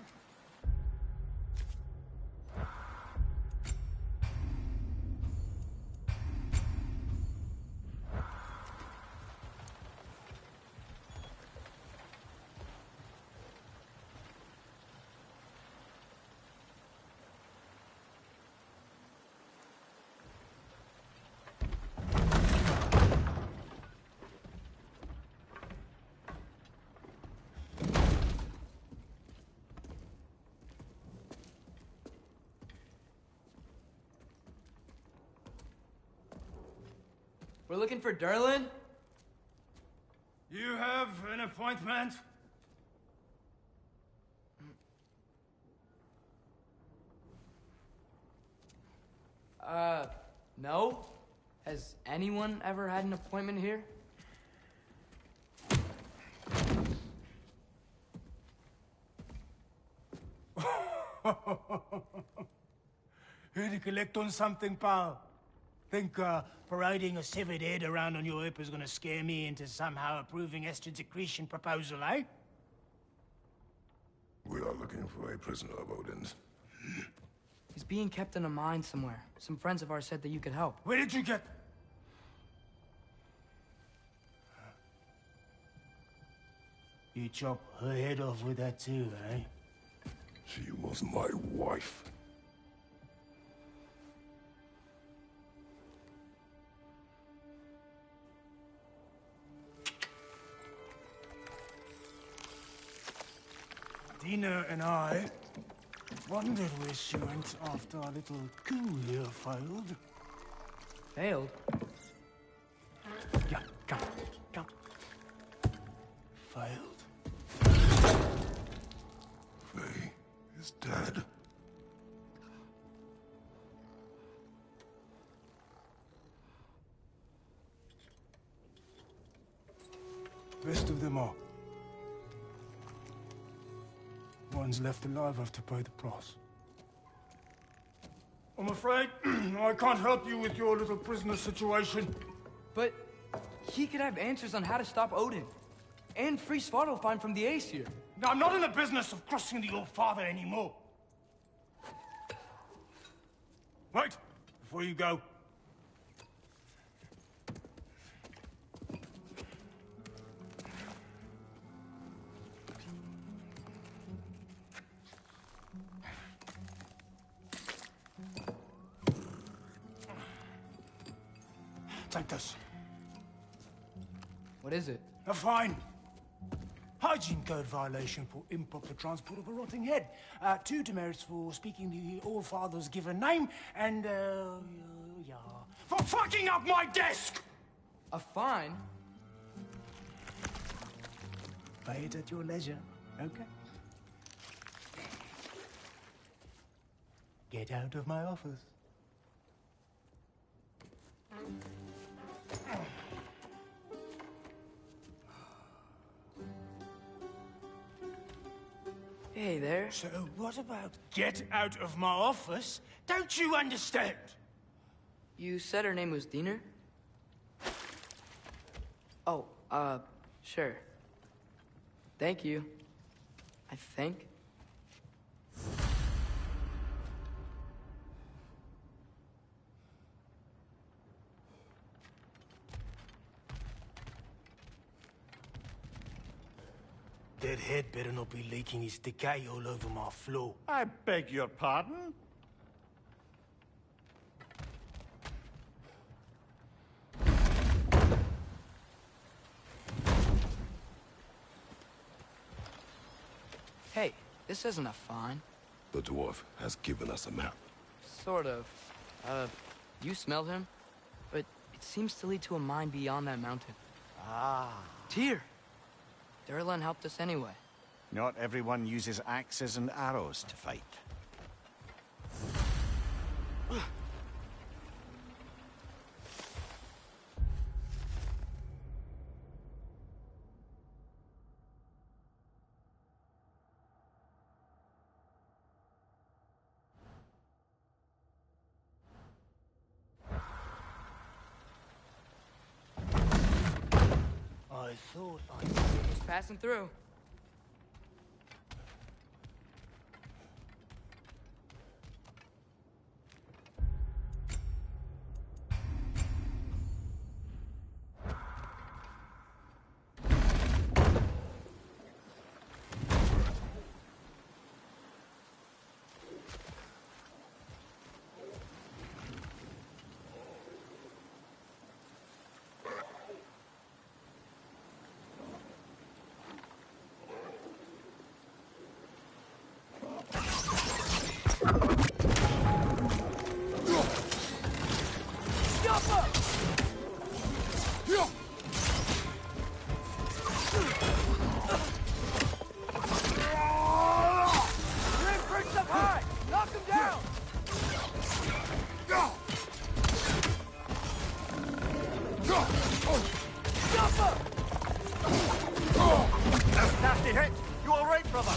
We're looking for Durlin? You have an appointment? No? Has anyone ever had an appointment here? Here to collect on something, pal? Think, parading a severed head around on your hip is gonna scare me into somehow approving Esther's accretion proposal, eh? We are looking for a prisoner of Odin's. He's being kept in a mine somewhere. Some friends of ours said that you could help. Where did you get... You chop her head off with that too, eh? She was my wife. Dina and I wondered where she went after our little coup here failed. Failed? Yeah, come. Failed. Faye is dead. Rest of them are. Ones left alive have to pay the price. I'm afraid I can't help you with your little prisoner situation. But he could have answers on how to stop Odin. And free Svartalfheim from the Aesir. Now, I'm not in the business of crossing the Old Father anymore. Wait, before you go. Take this. What is it? A fine. Hygiene code violation for improper transport of a rotting head. 2 demerits for speaking the All-Father's given name, and, yeah. For fucking up my desk! A fine? Pay it at your leisure, okay? Get out of my office. Hey there. So what about get out of my office? Don't you understand? You said her name was Diener? Oh, sure. Thank you. I think. That head better not be leaking his decay all over my floor. I beg your pardon? Hey, this isn't a fine. The dwarf has given us a map. Sort of. You smelled him? But it seems to lead to a mine beyond that mountain. Ah. Tyr! Durlan helped us anyway. Not everyone uses axes and arrows to fight. I thought Just passing through. Nasty hit! You all right, brother?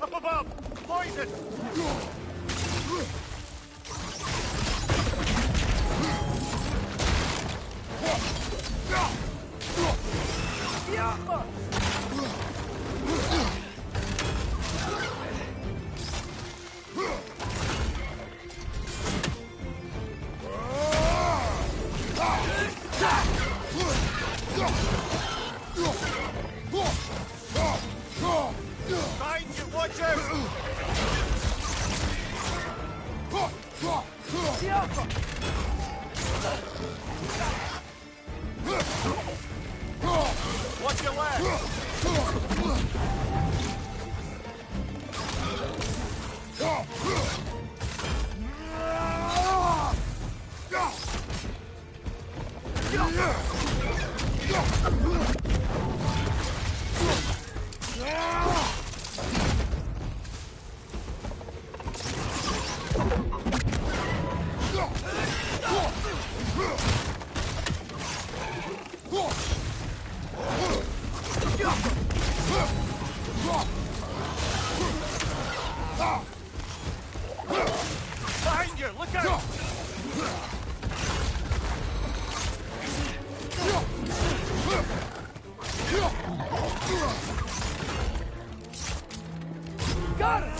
Up above! Poison! Find you, watch out! Watch your left! Behind you! Look out! Got it!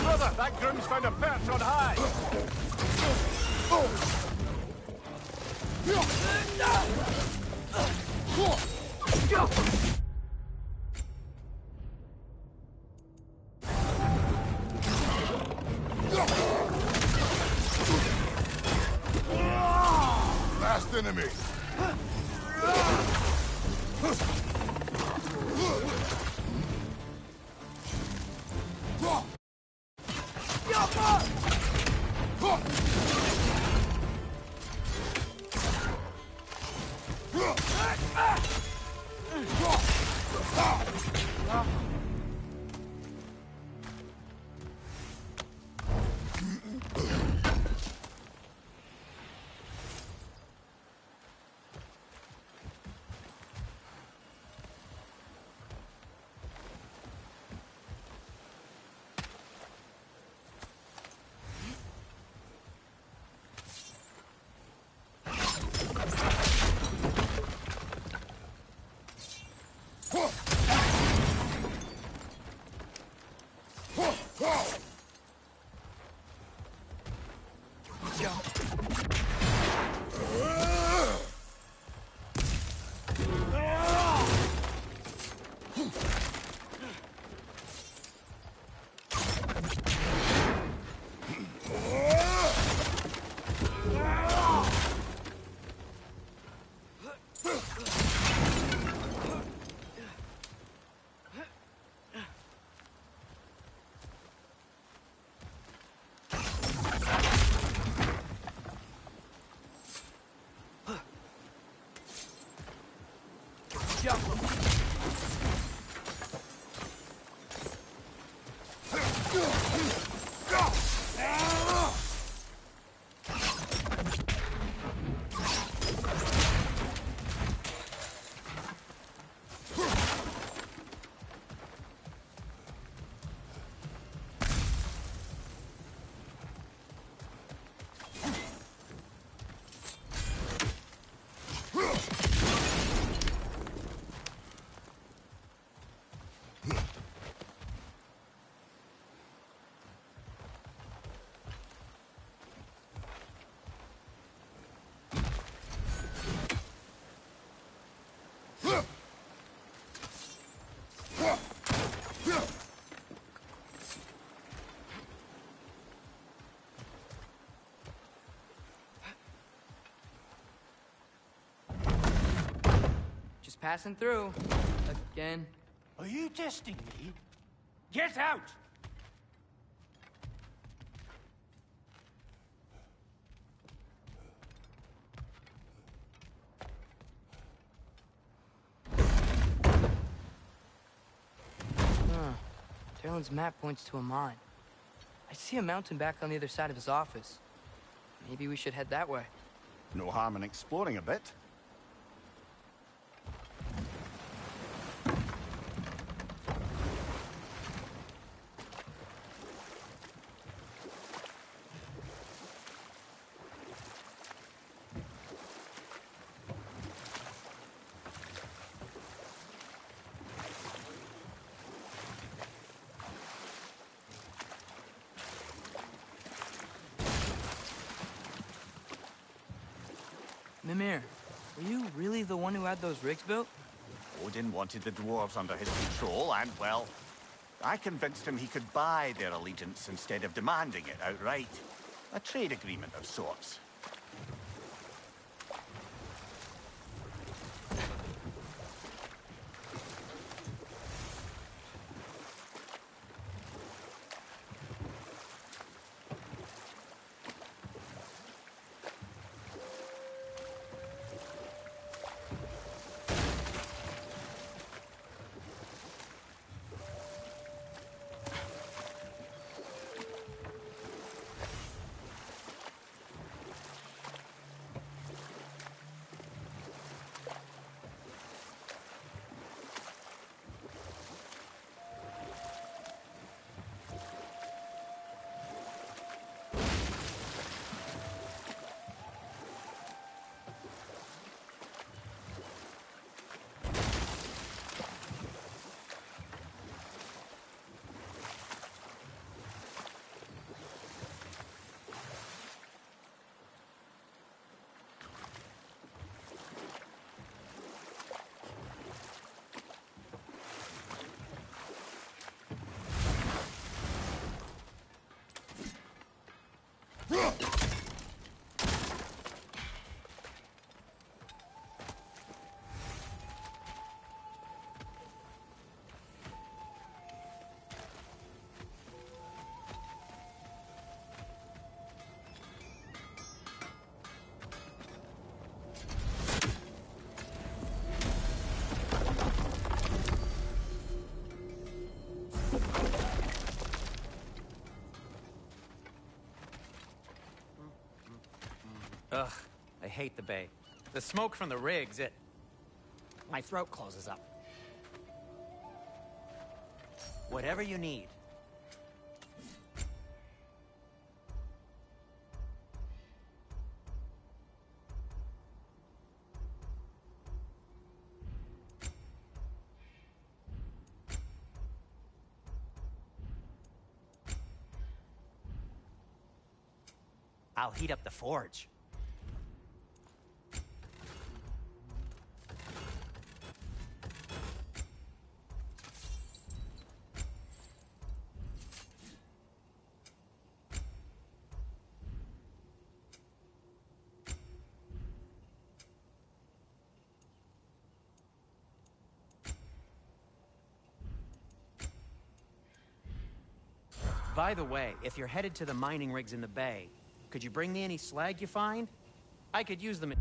Brother, that groom's found a perch on high! Last enemy. Just passing through. Again. Are you testing me? Get out! Darren's map points to a mine. I see a mountain back on the other side of his office. Maybe we should head that way. No harm in exploring a bit. Mimir, were you really the one who had those rigs built? Odin wanted the dwarves under his control, and, well, I convinced him he could buy their allegiance instead of demanding it outright. A trade agreement of sorts. Ugh, I hate the bay. The smoke from the rigs, my throat closes up. Whatever you need. I'll heat up the forge. By the way, if you're headed to the mining rigs in the bay, could you bring me any slag you find? I could use them.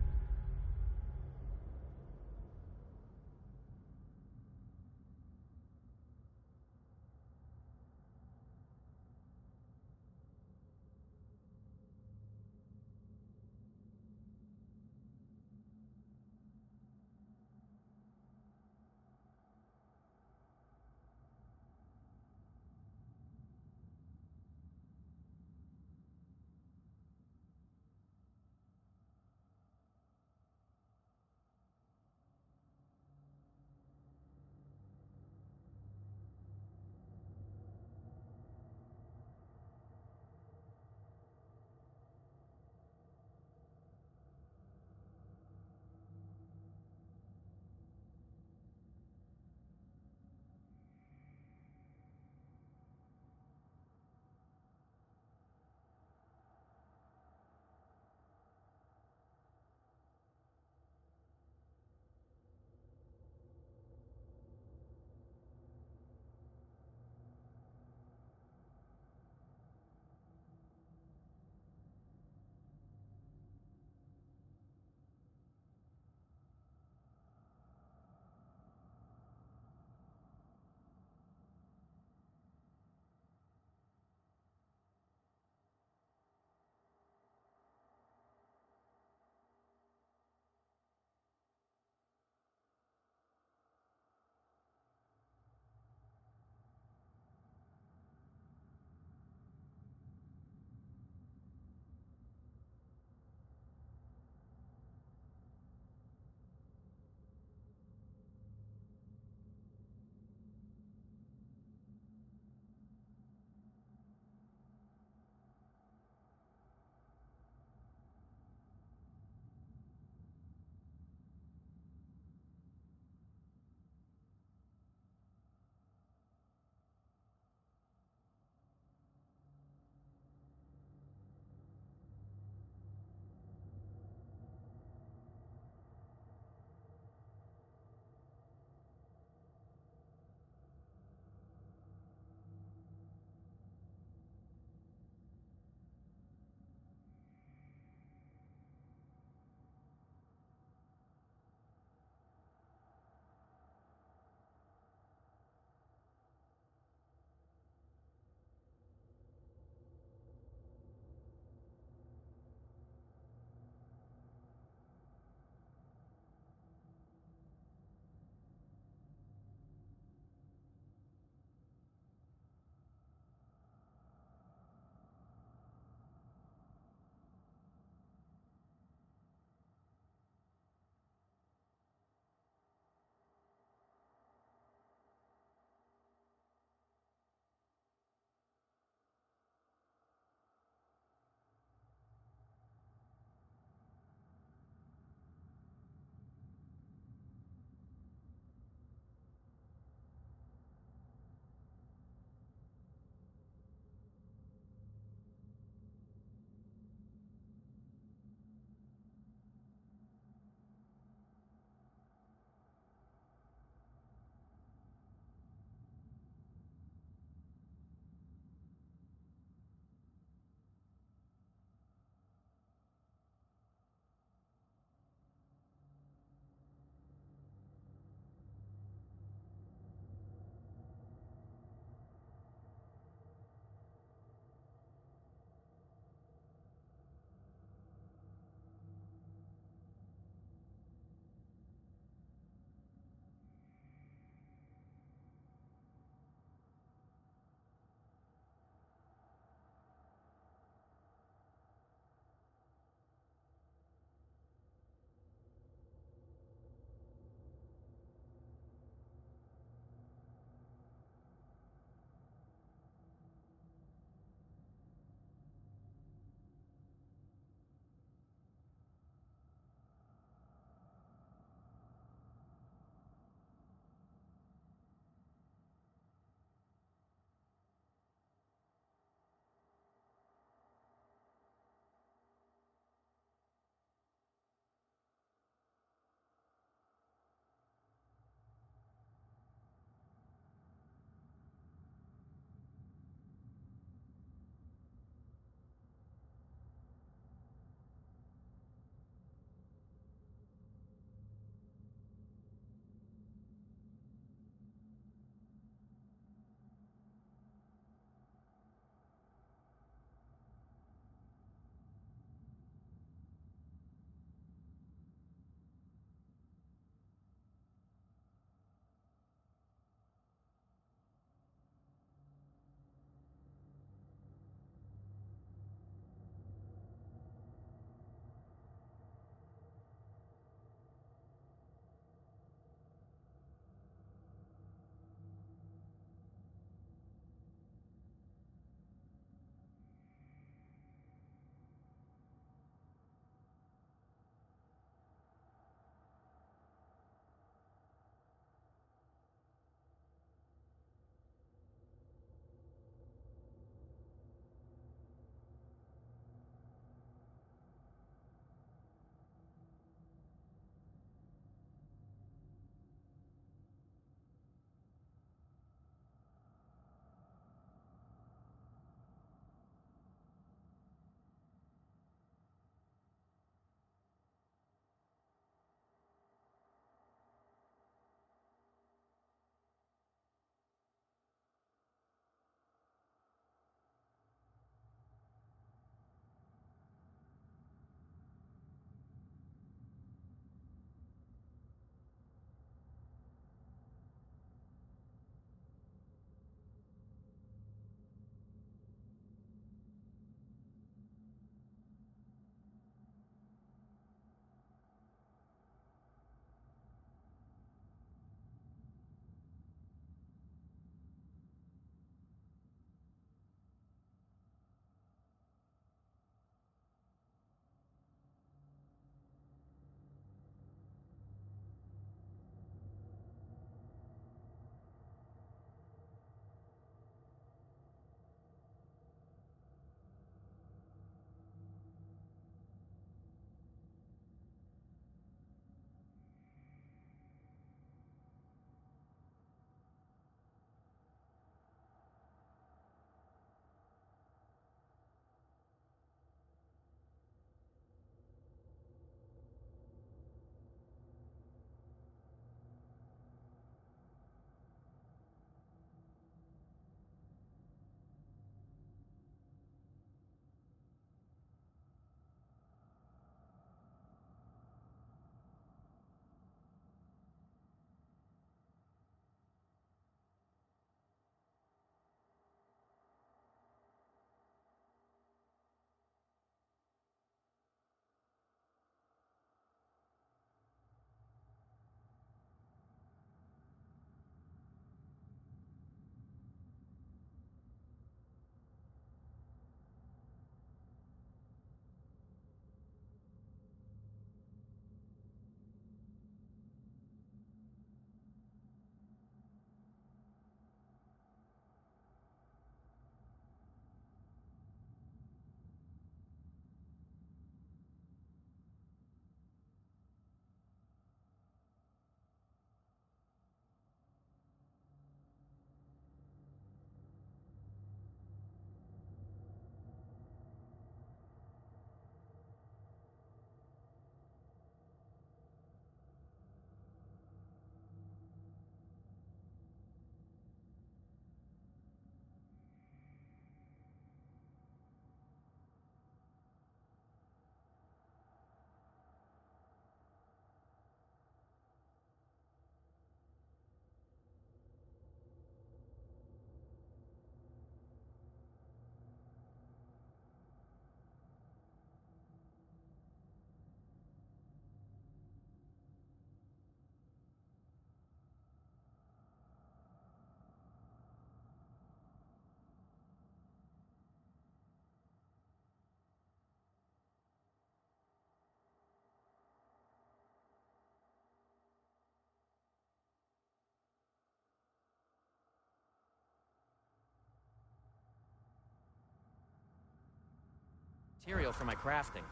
Material for my crafting.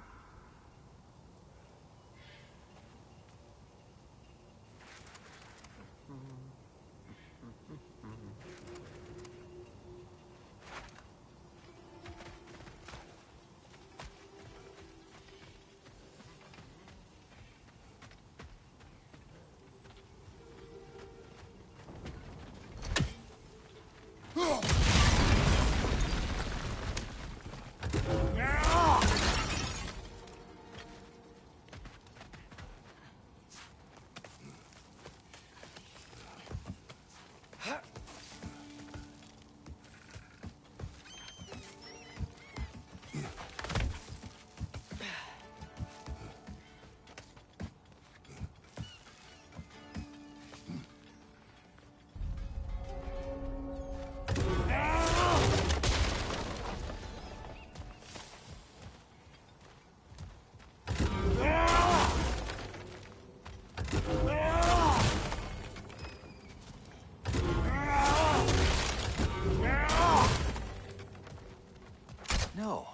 No,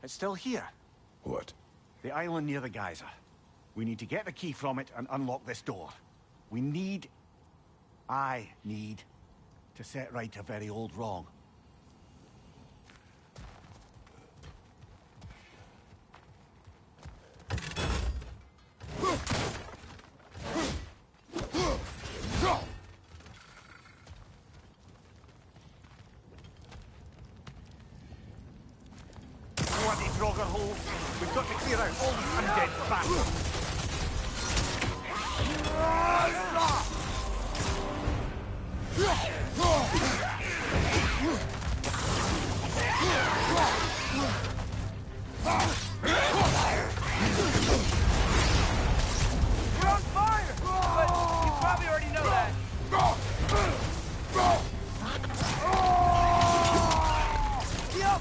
it's still here. What? The island near the geyser. We need to get the key from it and unlock this door. I need to set right a very old wrong. We've got to clear out all these undead bastards. You're on fire! But you probably already know that. Yep.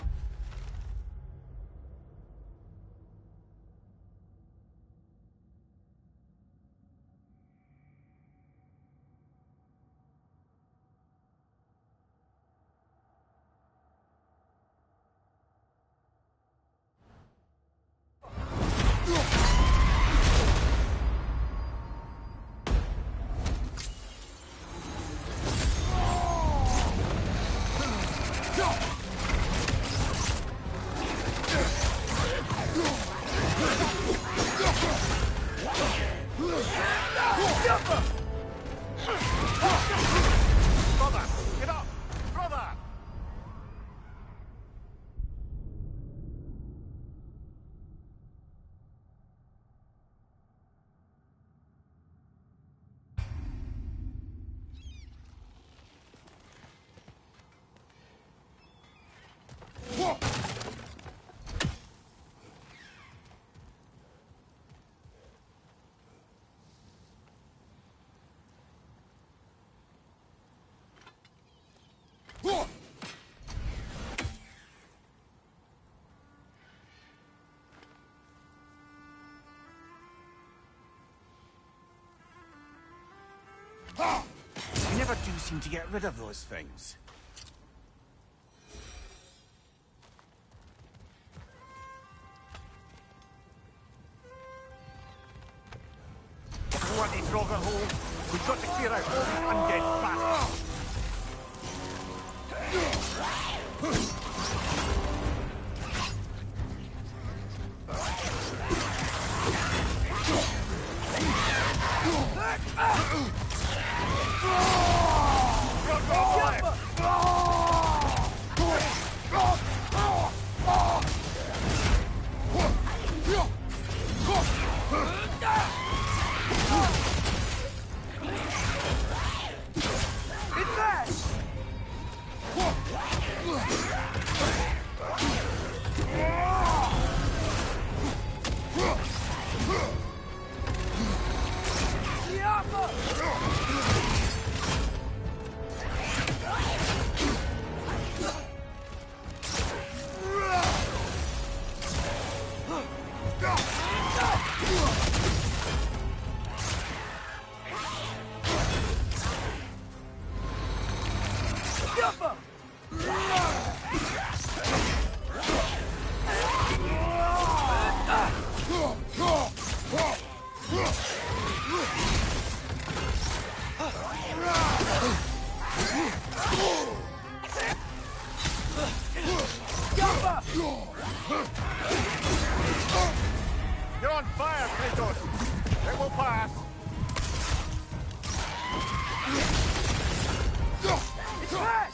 Brother, get up! Brother! You never do seem to get rid of those things. Bloody Draugr hole! We've got to clear out all these undead bastards! It's that! on fire, Kratos! It will pass! It's back!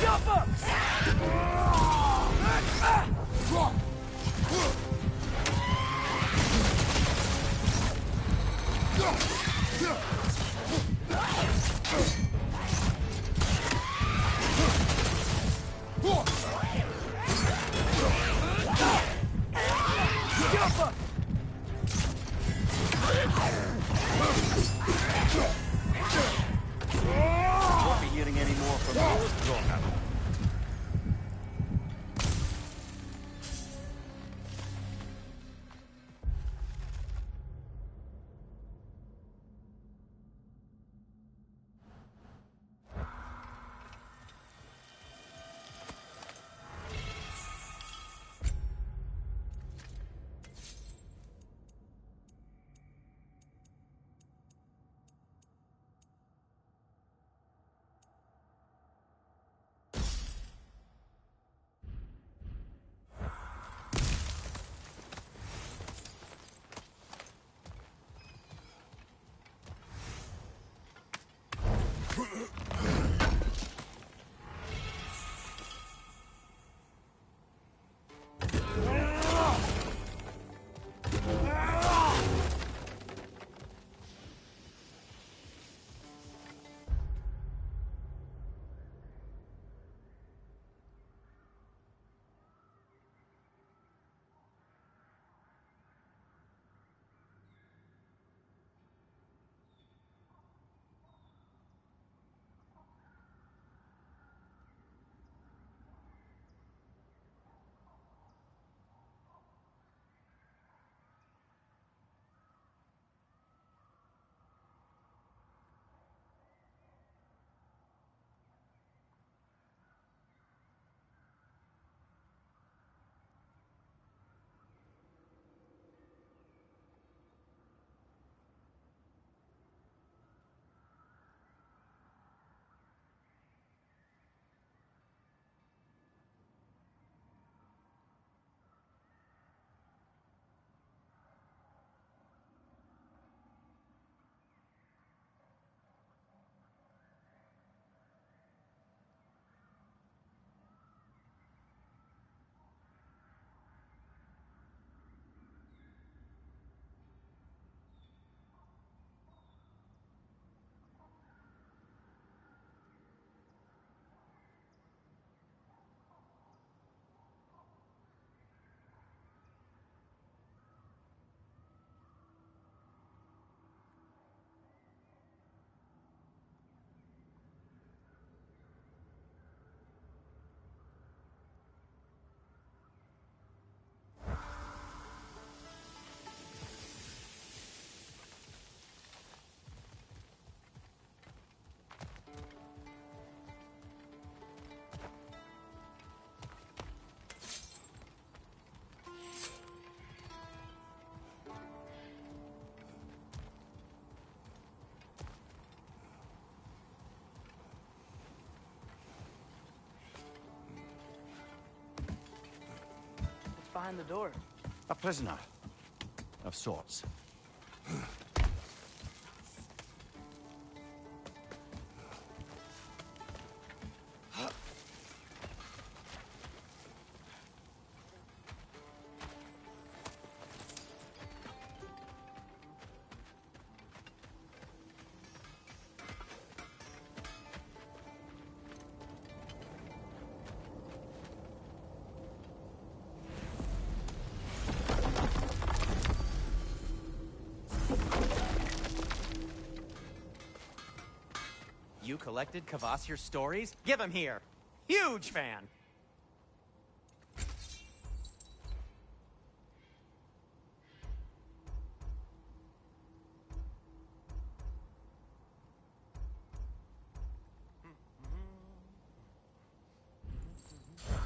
Jump up! Jump up! Jump up! Won't be hearing any more from those Dronger. Behind the door. A prisoner. Of sorts. You collected Kvasir's stories? Give him here. Huge fan.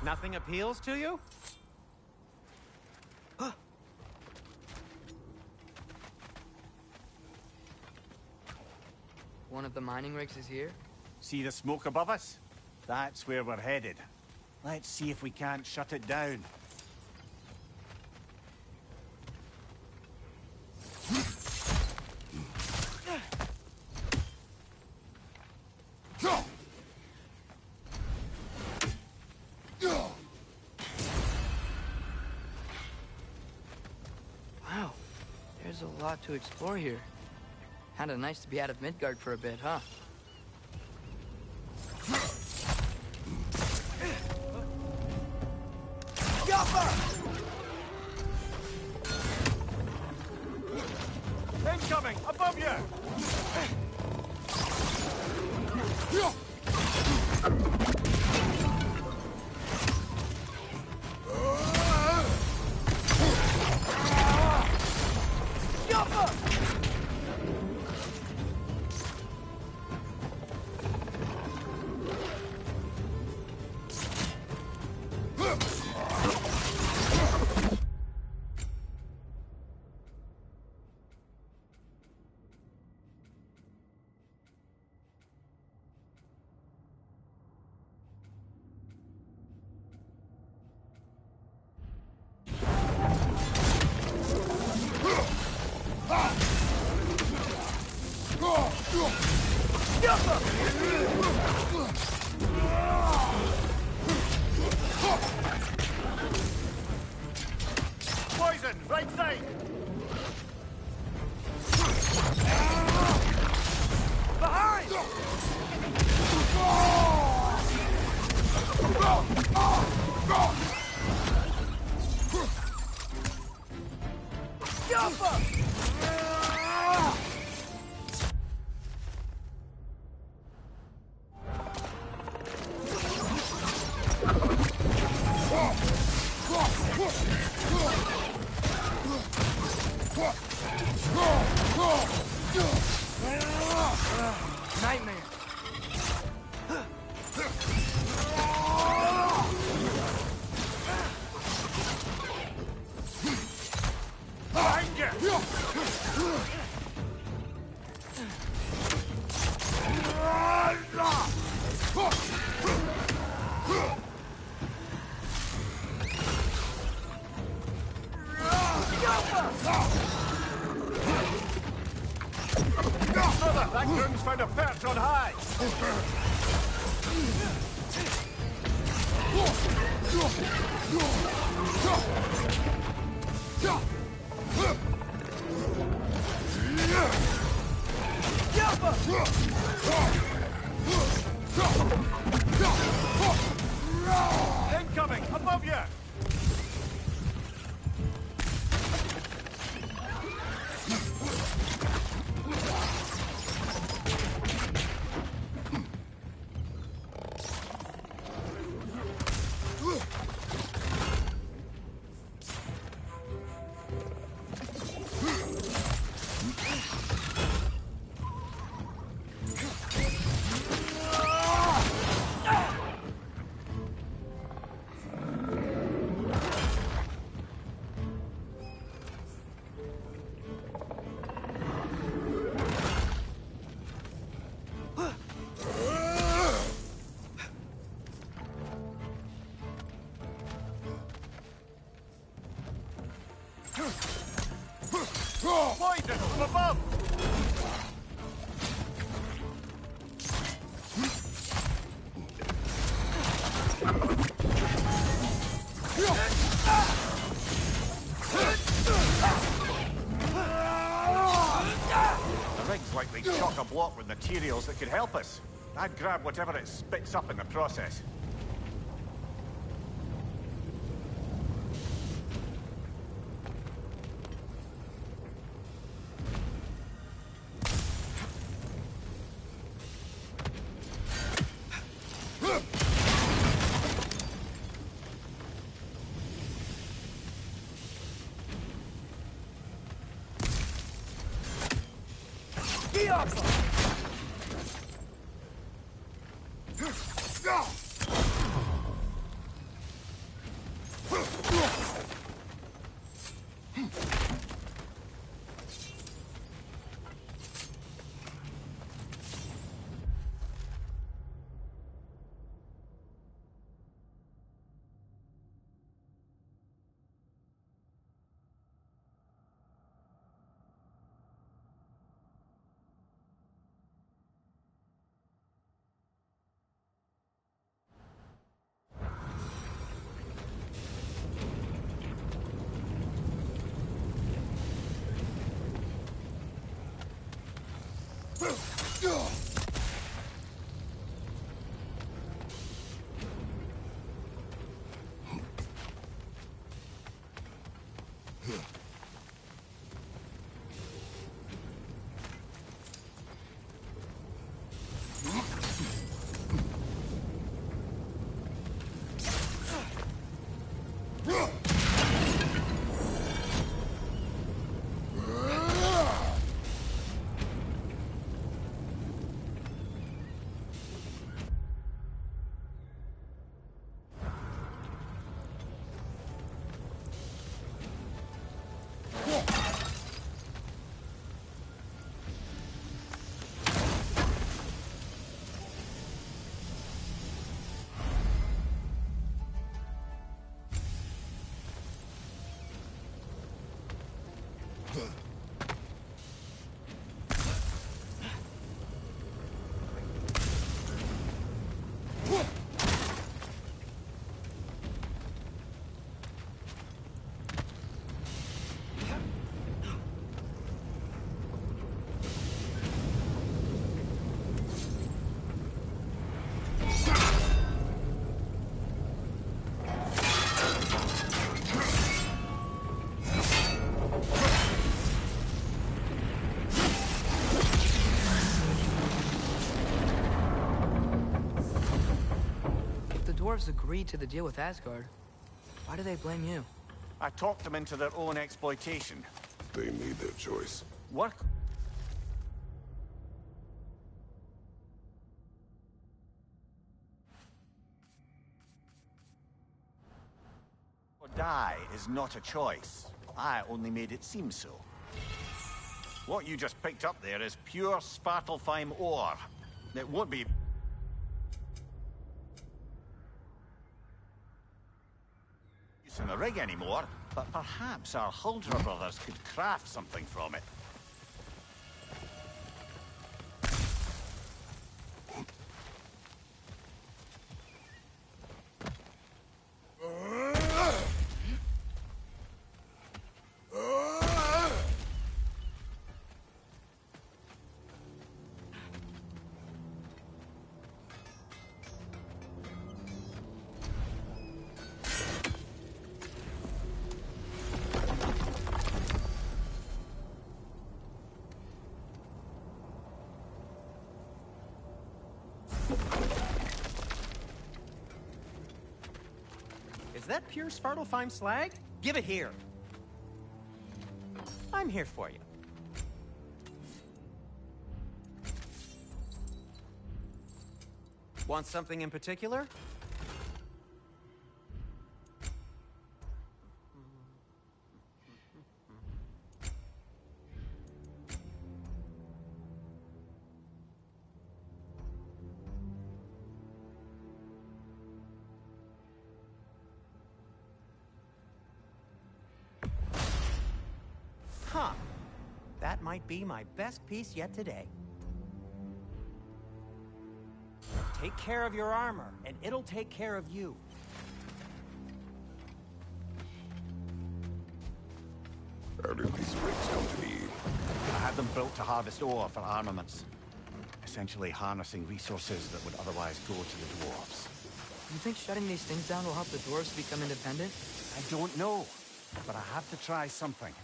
Nothing appeals to you? One of the mining rigs is here? See the smoke above us? That's where we're headed. Let's see if we can't shut it down. Wow, there's a lot to explore here. Kinda nice to be out of Midgard for a bit, huh? Incoming! Above you! Poison, right side! Behind! Nightmare! Behind you! Brother, that groom's found a perch on high! Incoming! Above you! Poison from above! The rig's likely chock-a-block with materials that could help us. I'd grab whatever it spits up in the process. Dwarves agreed to the deal with Asgard. Why do they blame you? I talked them into their own exploitation. They made their choice. Work or die is not a choice. I only made it seem so. What you just picked up there is pure Svartalfheim ore. It won't be in the rig anymore, but perhaps our Huldra brothers could craft something from it. Is that pure Svartalfheim slag? Give it here. I'm here for you. Want something in particular? Huh. That might be my best piece yet today. Take care of your armor, and it'll take care of you. How did these rigs come to be? I had them built to harvest ore for armaments. Essentially harnessing resources that would otherwise go to the dwarves. You think shutting these things down will help the dwarves become independent? I don't know, but I have to try something.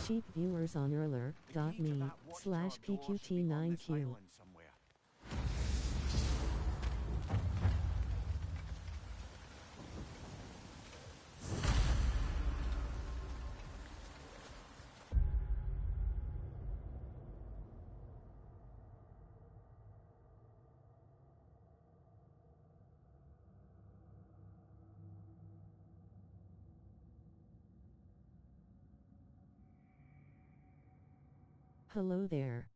Cheap viewers on Urler.me/PQT9Q. Hello there.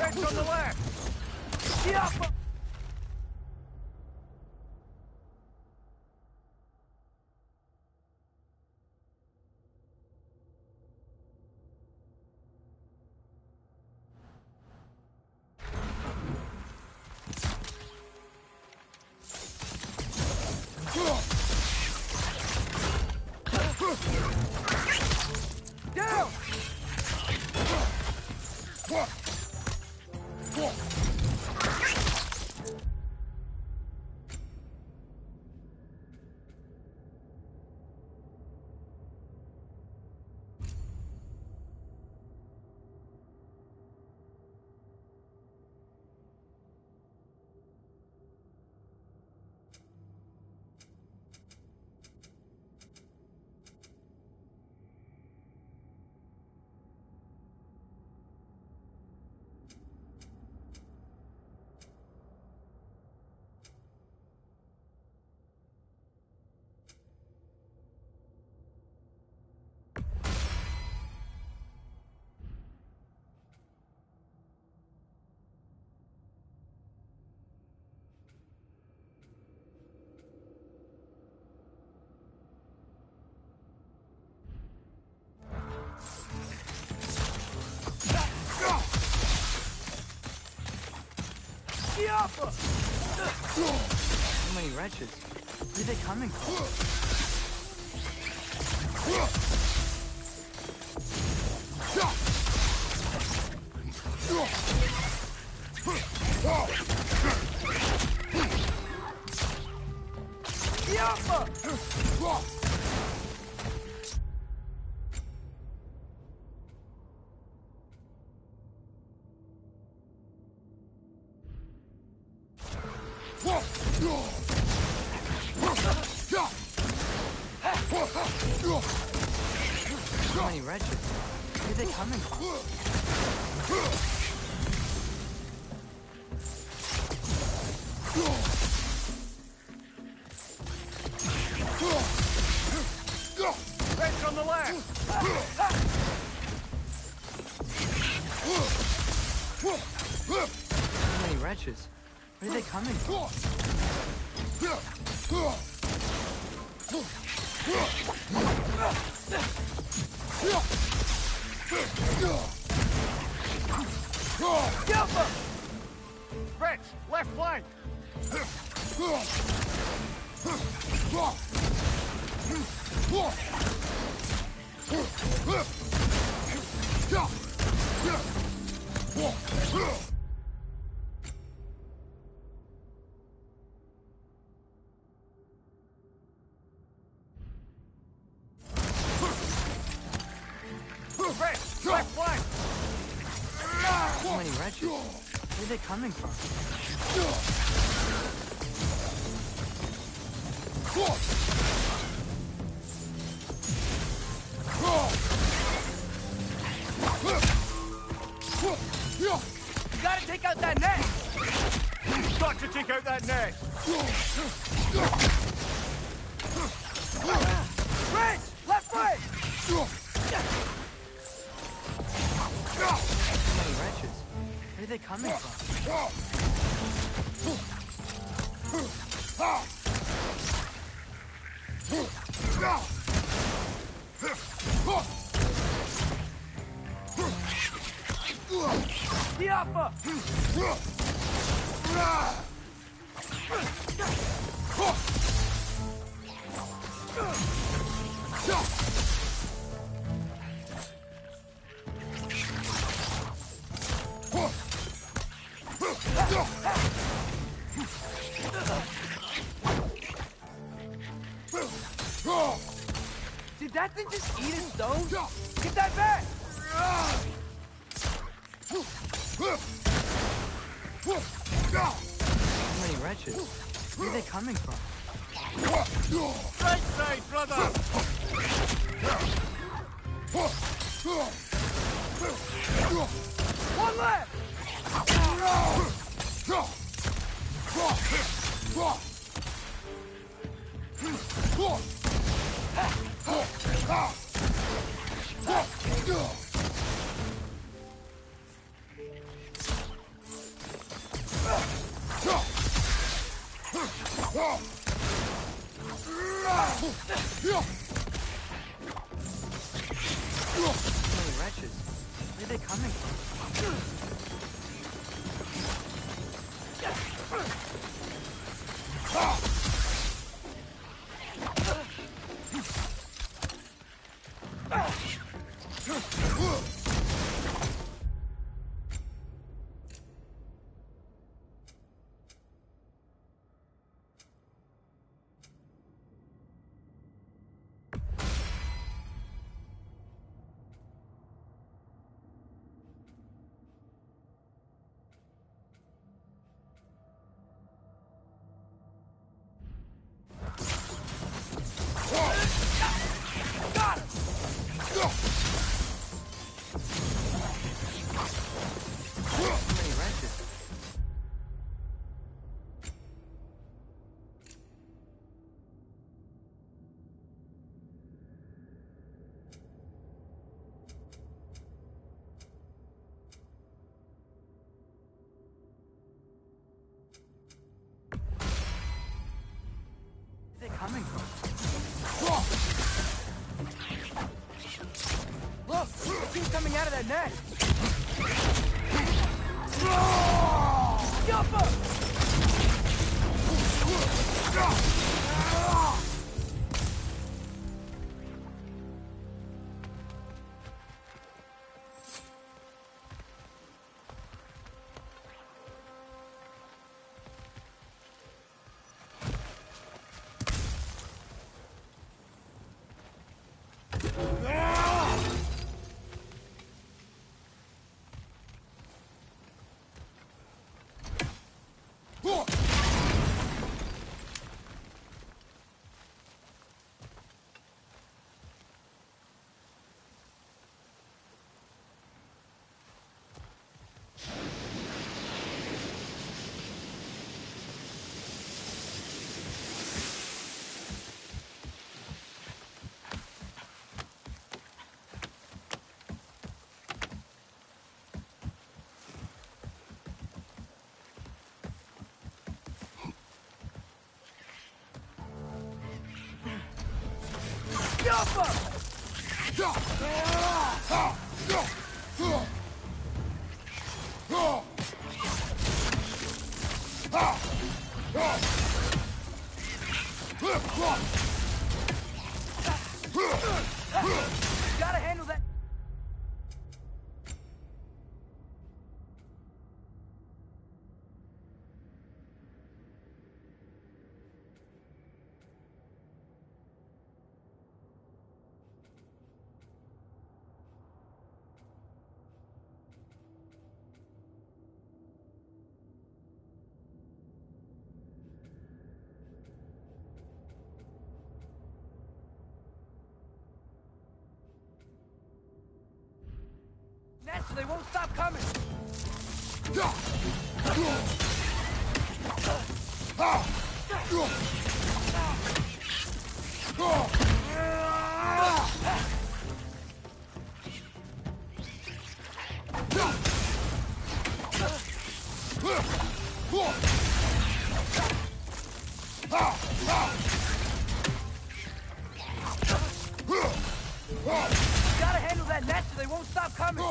Wrench on the left! So many wretches. Where are they coming from? So many wretches. Where are they coming from? Wrench on the left! So many wretches. Where are they coming from? Wrench, left flank! Wrench, left flank! So many wretches. Where are they coming from? You gotta take out that net! Got to take out that net! Wrench! Left foot! So many wretches. Where are they coming from? The upper! Did that thing just eat a stone? Get that back! So many wretches. Where are they coming from? Right side, brother! One left! Holy wretches. Where are they coming from? Where are they coming from? Look! The thing's coming out of that net! Jumper! Gotta handle that. So they won't stop coming. Gotta handle that net so they won't stop coming.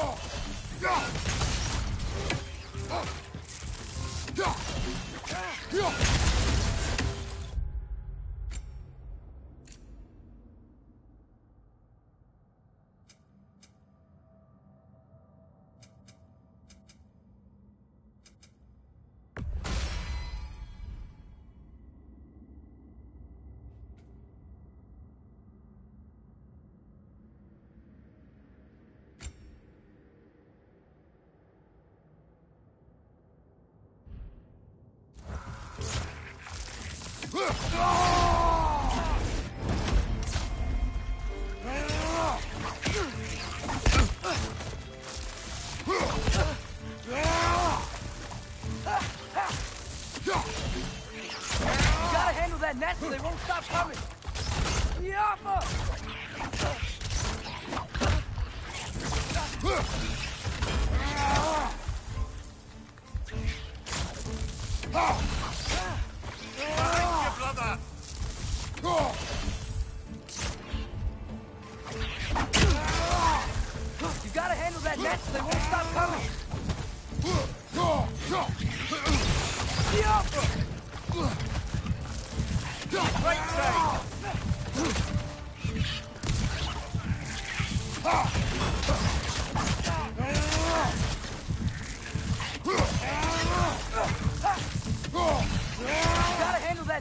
Gotta handle that net so they won't stop coming. Yappa!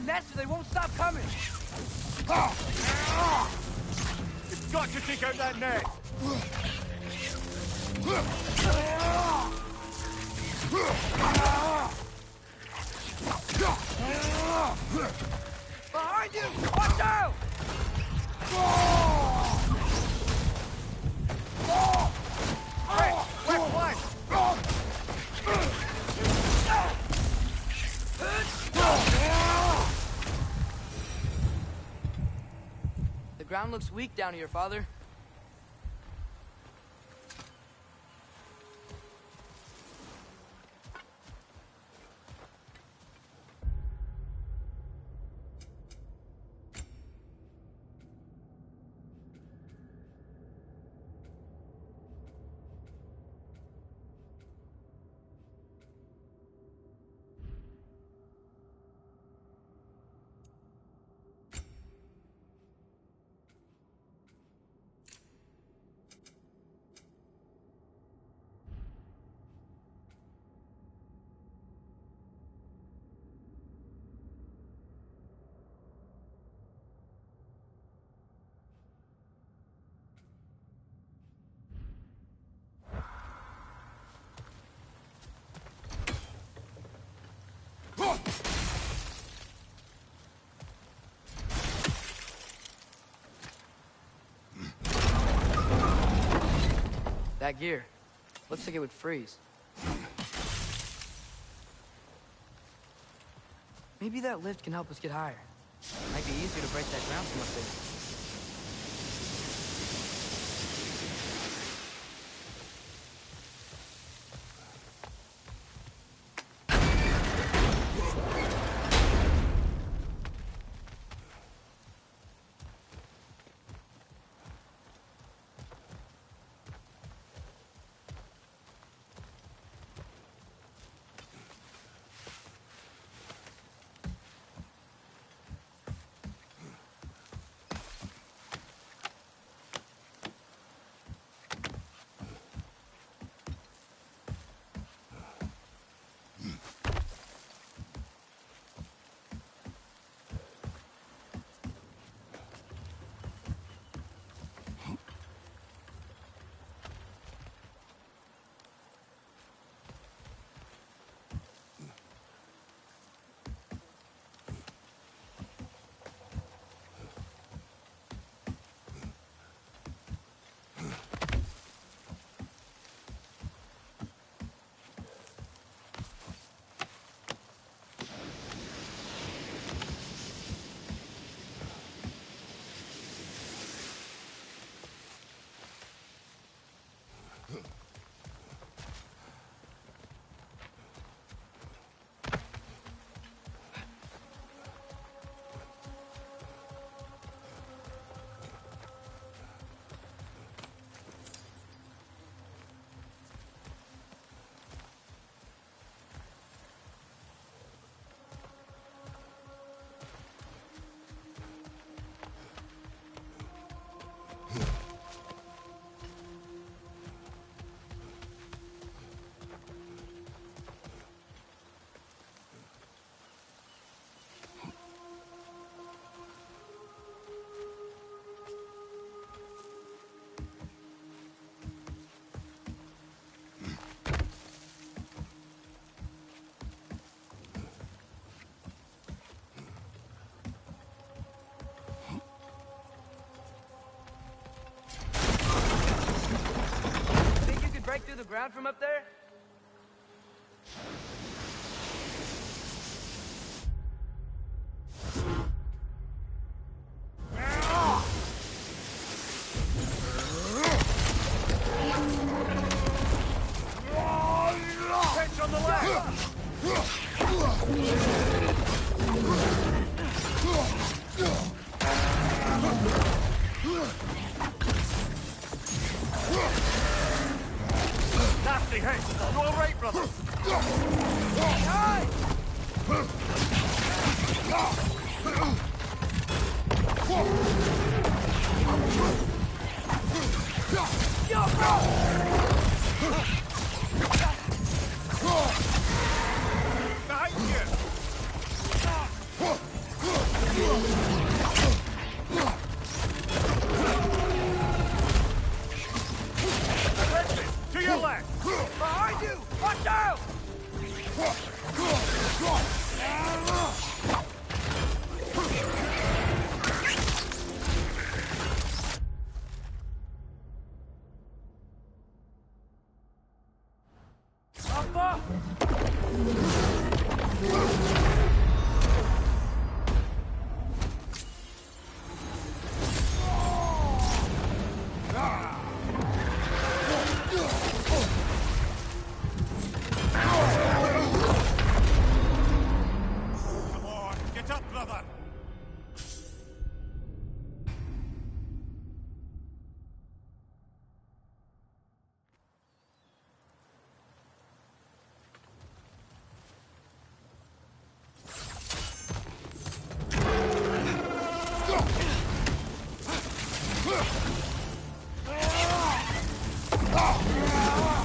that nest or they won't stop coming. You've got to take out that net! Behind you! Watch out! Left flank! The ground looks weak down here, Father. That gear. Looks like it would freeze. Maybe that lift can help us get higher. Might be easier to break that ground from up there. Break through the ground from up there? Catch on the left! Nasty hit! You all right, brother? Behind you!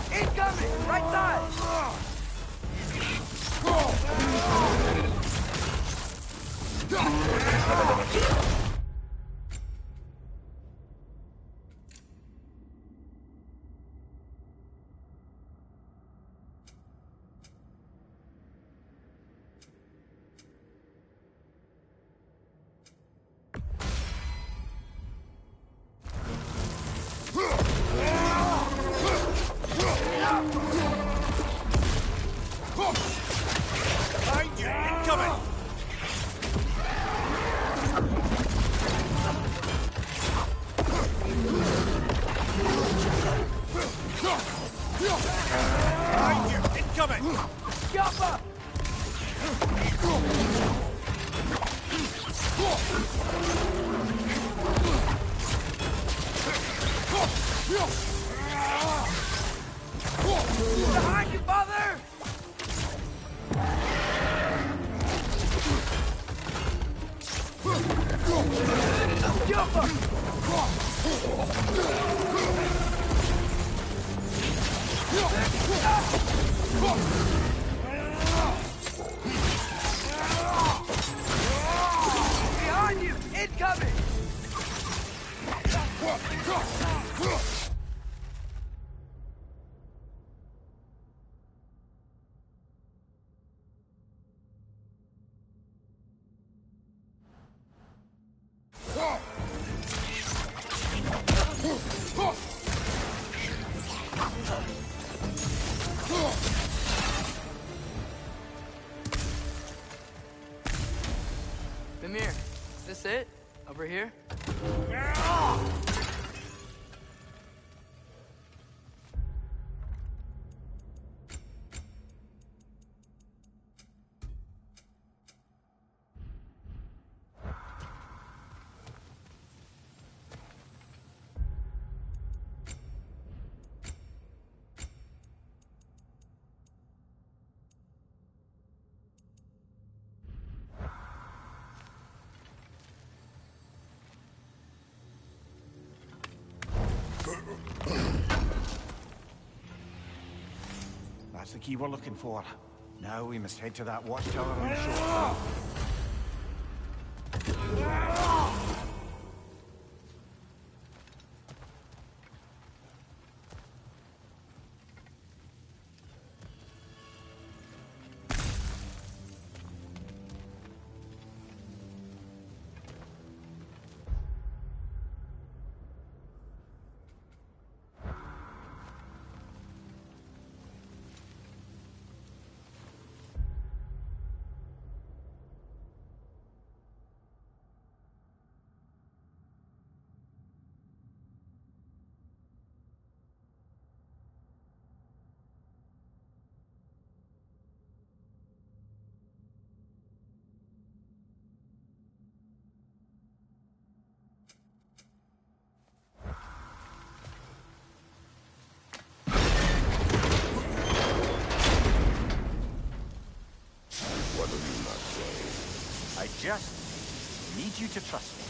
Incoming! Right side! Behind you! Incoming! Behind you! Incoming! Jumper! Behind you, father! Jumper! Behind you! Incoming! Mimir, is this it? Over here? That's the key we're looking for. Now we must head to that watchtower on the shore. What are you not saying? I just need you to trust me.